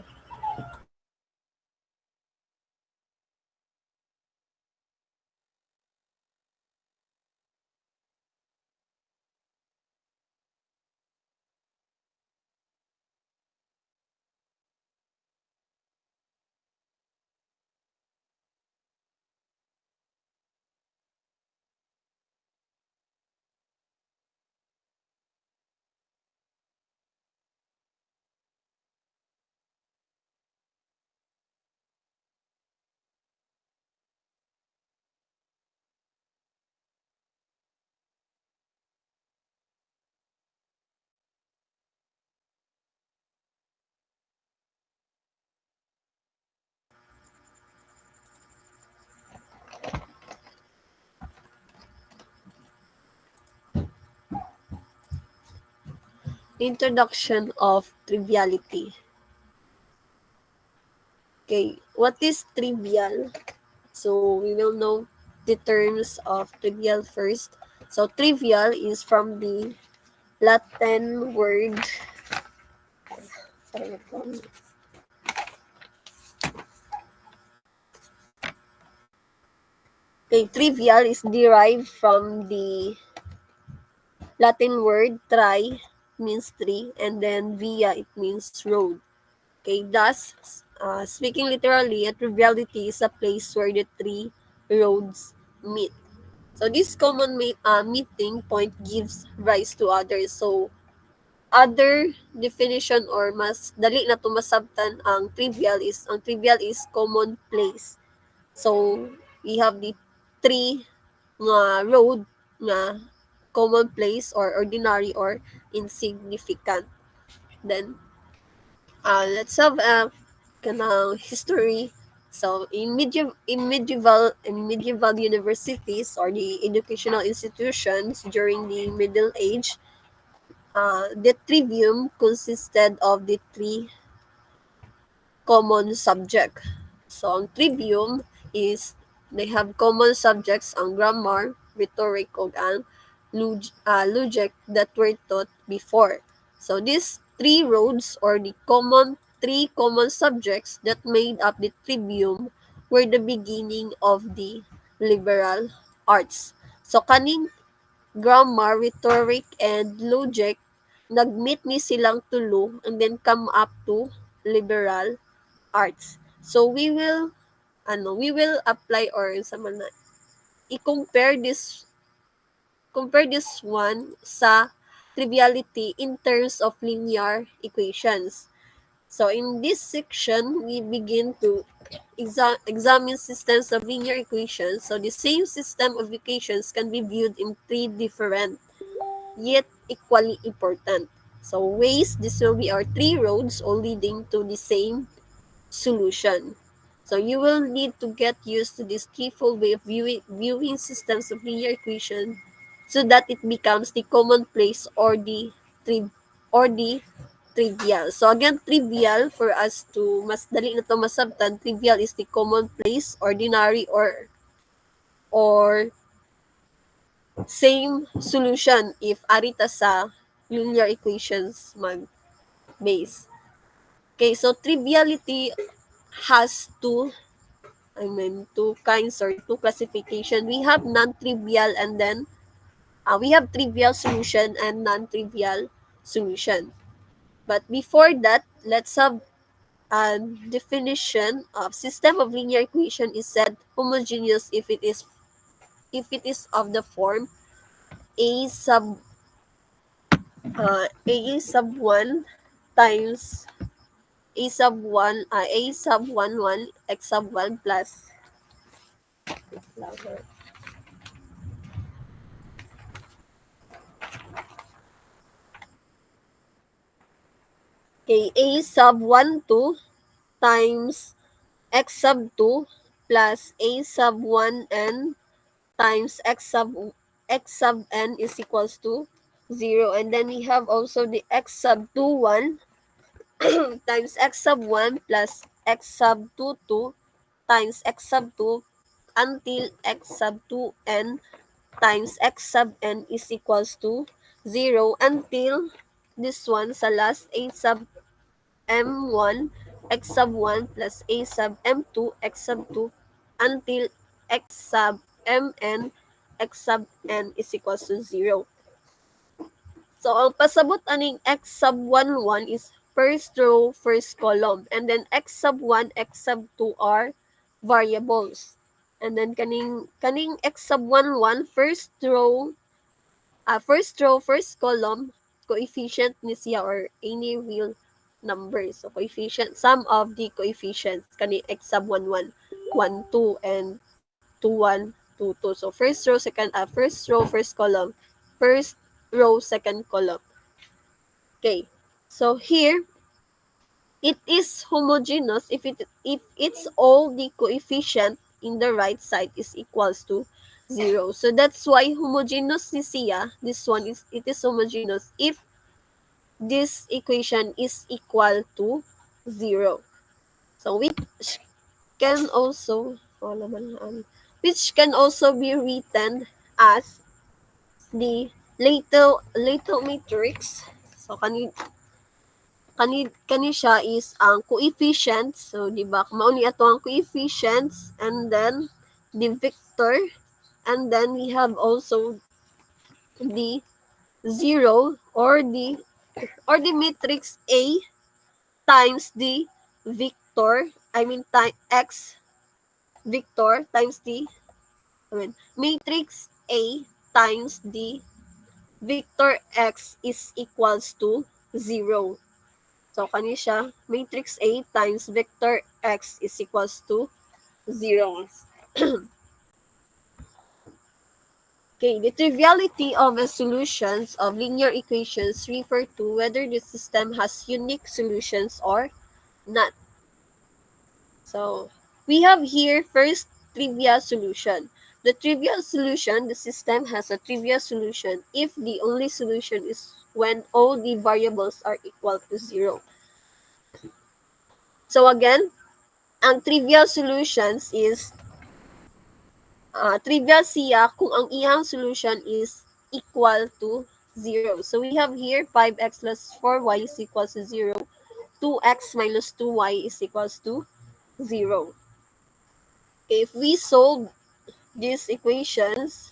Introduction of triviality. Okay, what is trivial? So we will know the terms of trivial first. So trivial is from the Latin word. Sorry, okay, trivial is derived from the Latin word tri means three, and then via it means road. Okay, thus, speaking literally, a triviality is a place where the three roads meet. So this common meeting point gives rise to others. So other definition or mas dali na tumasabtan ang trivial is common place. So we have the three nga road nga common place or ordinary or insignificant. Then let's have a kanang history. So in medieval universities or the educational institutions during the Middle Age, the trivium consisted of the three common subject. So ang trivium is they have common subjects ang grammar, rhetoric ug ang logic that were taught before. So these three roads or the three common subjects that made up the trivium were the beginning of the liberal arts. So kaning grammar, rhetoric, and logic, nag-meet ni silang tulo and then come up to liberal arts. So we will apply or sa man i-compare this one sa triviality in terms of linear equations. So in this section, we begin to examine systems of linear equations. So the same system of equations can be viewed in three different yet equally important. So ways this will be our three roads all leading to the same solution. So you will need to get used to this threefold way of viewing systems of linear equation so that it becomes the commonplace or the trivial. So again, trivial for us to mas dali na to masabtan, trivial is the commonplace, ordinary, or same solution if arita sa linear equations mag base. Okay, so triviality has two kinds or two classification. We have non-trivial and then we have trivial solution and non-trivial solution. But before that, let's have a definition of system of linear equation is said homogeneous if it is of the form a sub a sub 1 times a sub 1 a sub 1 1 x sub 1 plus okay, a sub 1 2 times x sub 2 plus a sub 1 n times x sub n is equals to 0. And then we have also the x sub 2 1 times x sub 1 plus x sub 2 2 times x sub 2 until x sub 2 n times x sub n is equals to 0 until this one sa last a sub m1 x sub 1 plus a sub m2 x sub 2 until x sub mn x sub n is equals to 0. So ang pasabot aning x sub 1 1 is first row, first column, and then x sub 1, x sub 2 are variables. And then kaning x sub 1 1 first row, first column, coefficient ni siya or any real number. So coefficient, sum of the coefficients kani x sub 1 1 1 2 and 2 1 2 2. So first row, first column, first row, second column. Okay. So here it is homogeneous if it's all the coefficient in the right side is equals to 0. So that's why homogeneous ni siya, this one is it is homogeneous if this equation is equal to 0. So which can also which can also be written as the Lato matrix. So kani siya is ang coefficients. So di ba mao ni ato ang coefficients, and then the vector, and then we have also the 0 or the matrix A times the vector, x vector times the matrix A times the vector x is equals to 0. So kani siya matrix A times vector x is equals to 0. Okay, the triviality of the solutions of linear equations refer to whether the system has unique solutions or not. So, we have here first trivial solution. The trivial solution, the system has a trivial solution if the only solution is when all the variables are equal to 0. So again, ang trivial solutions is trivial siya kung ang iyang solution is equal to 0. So we have here 5x plus 4y is equals to 0. 2x minus 2y is equals to 0. Okay, if we solve these equations,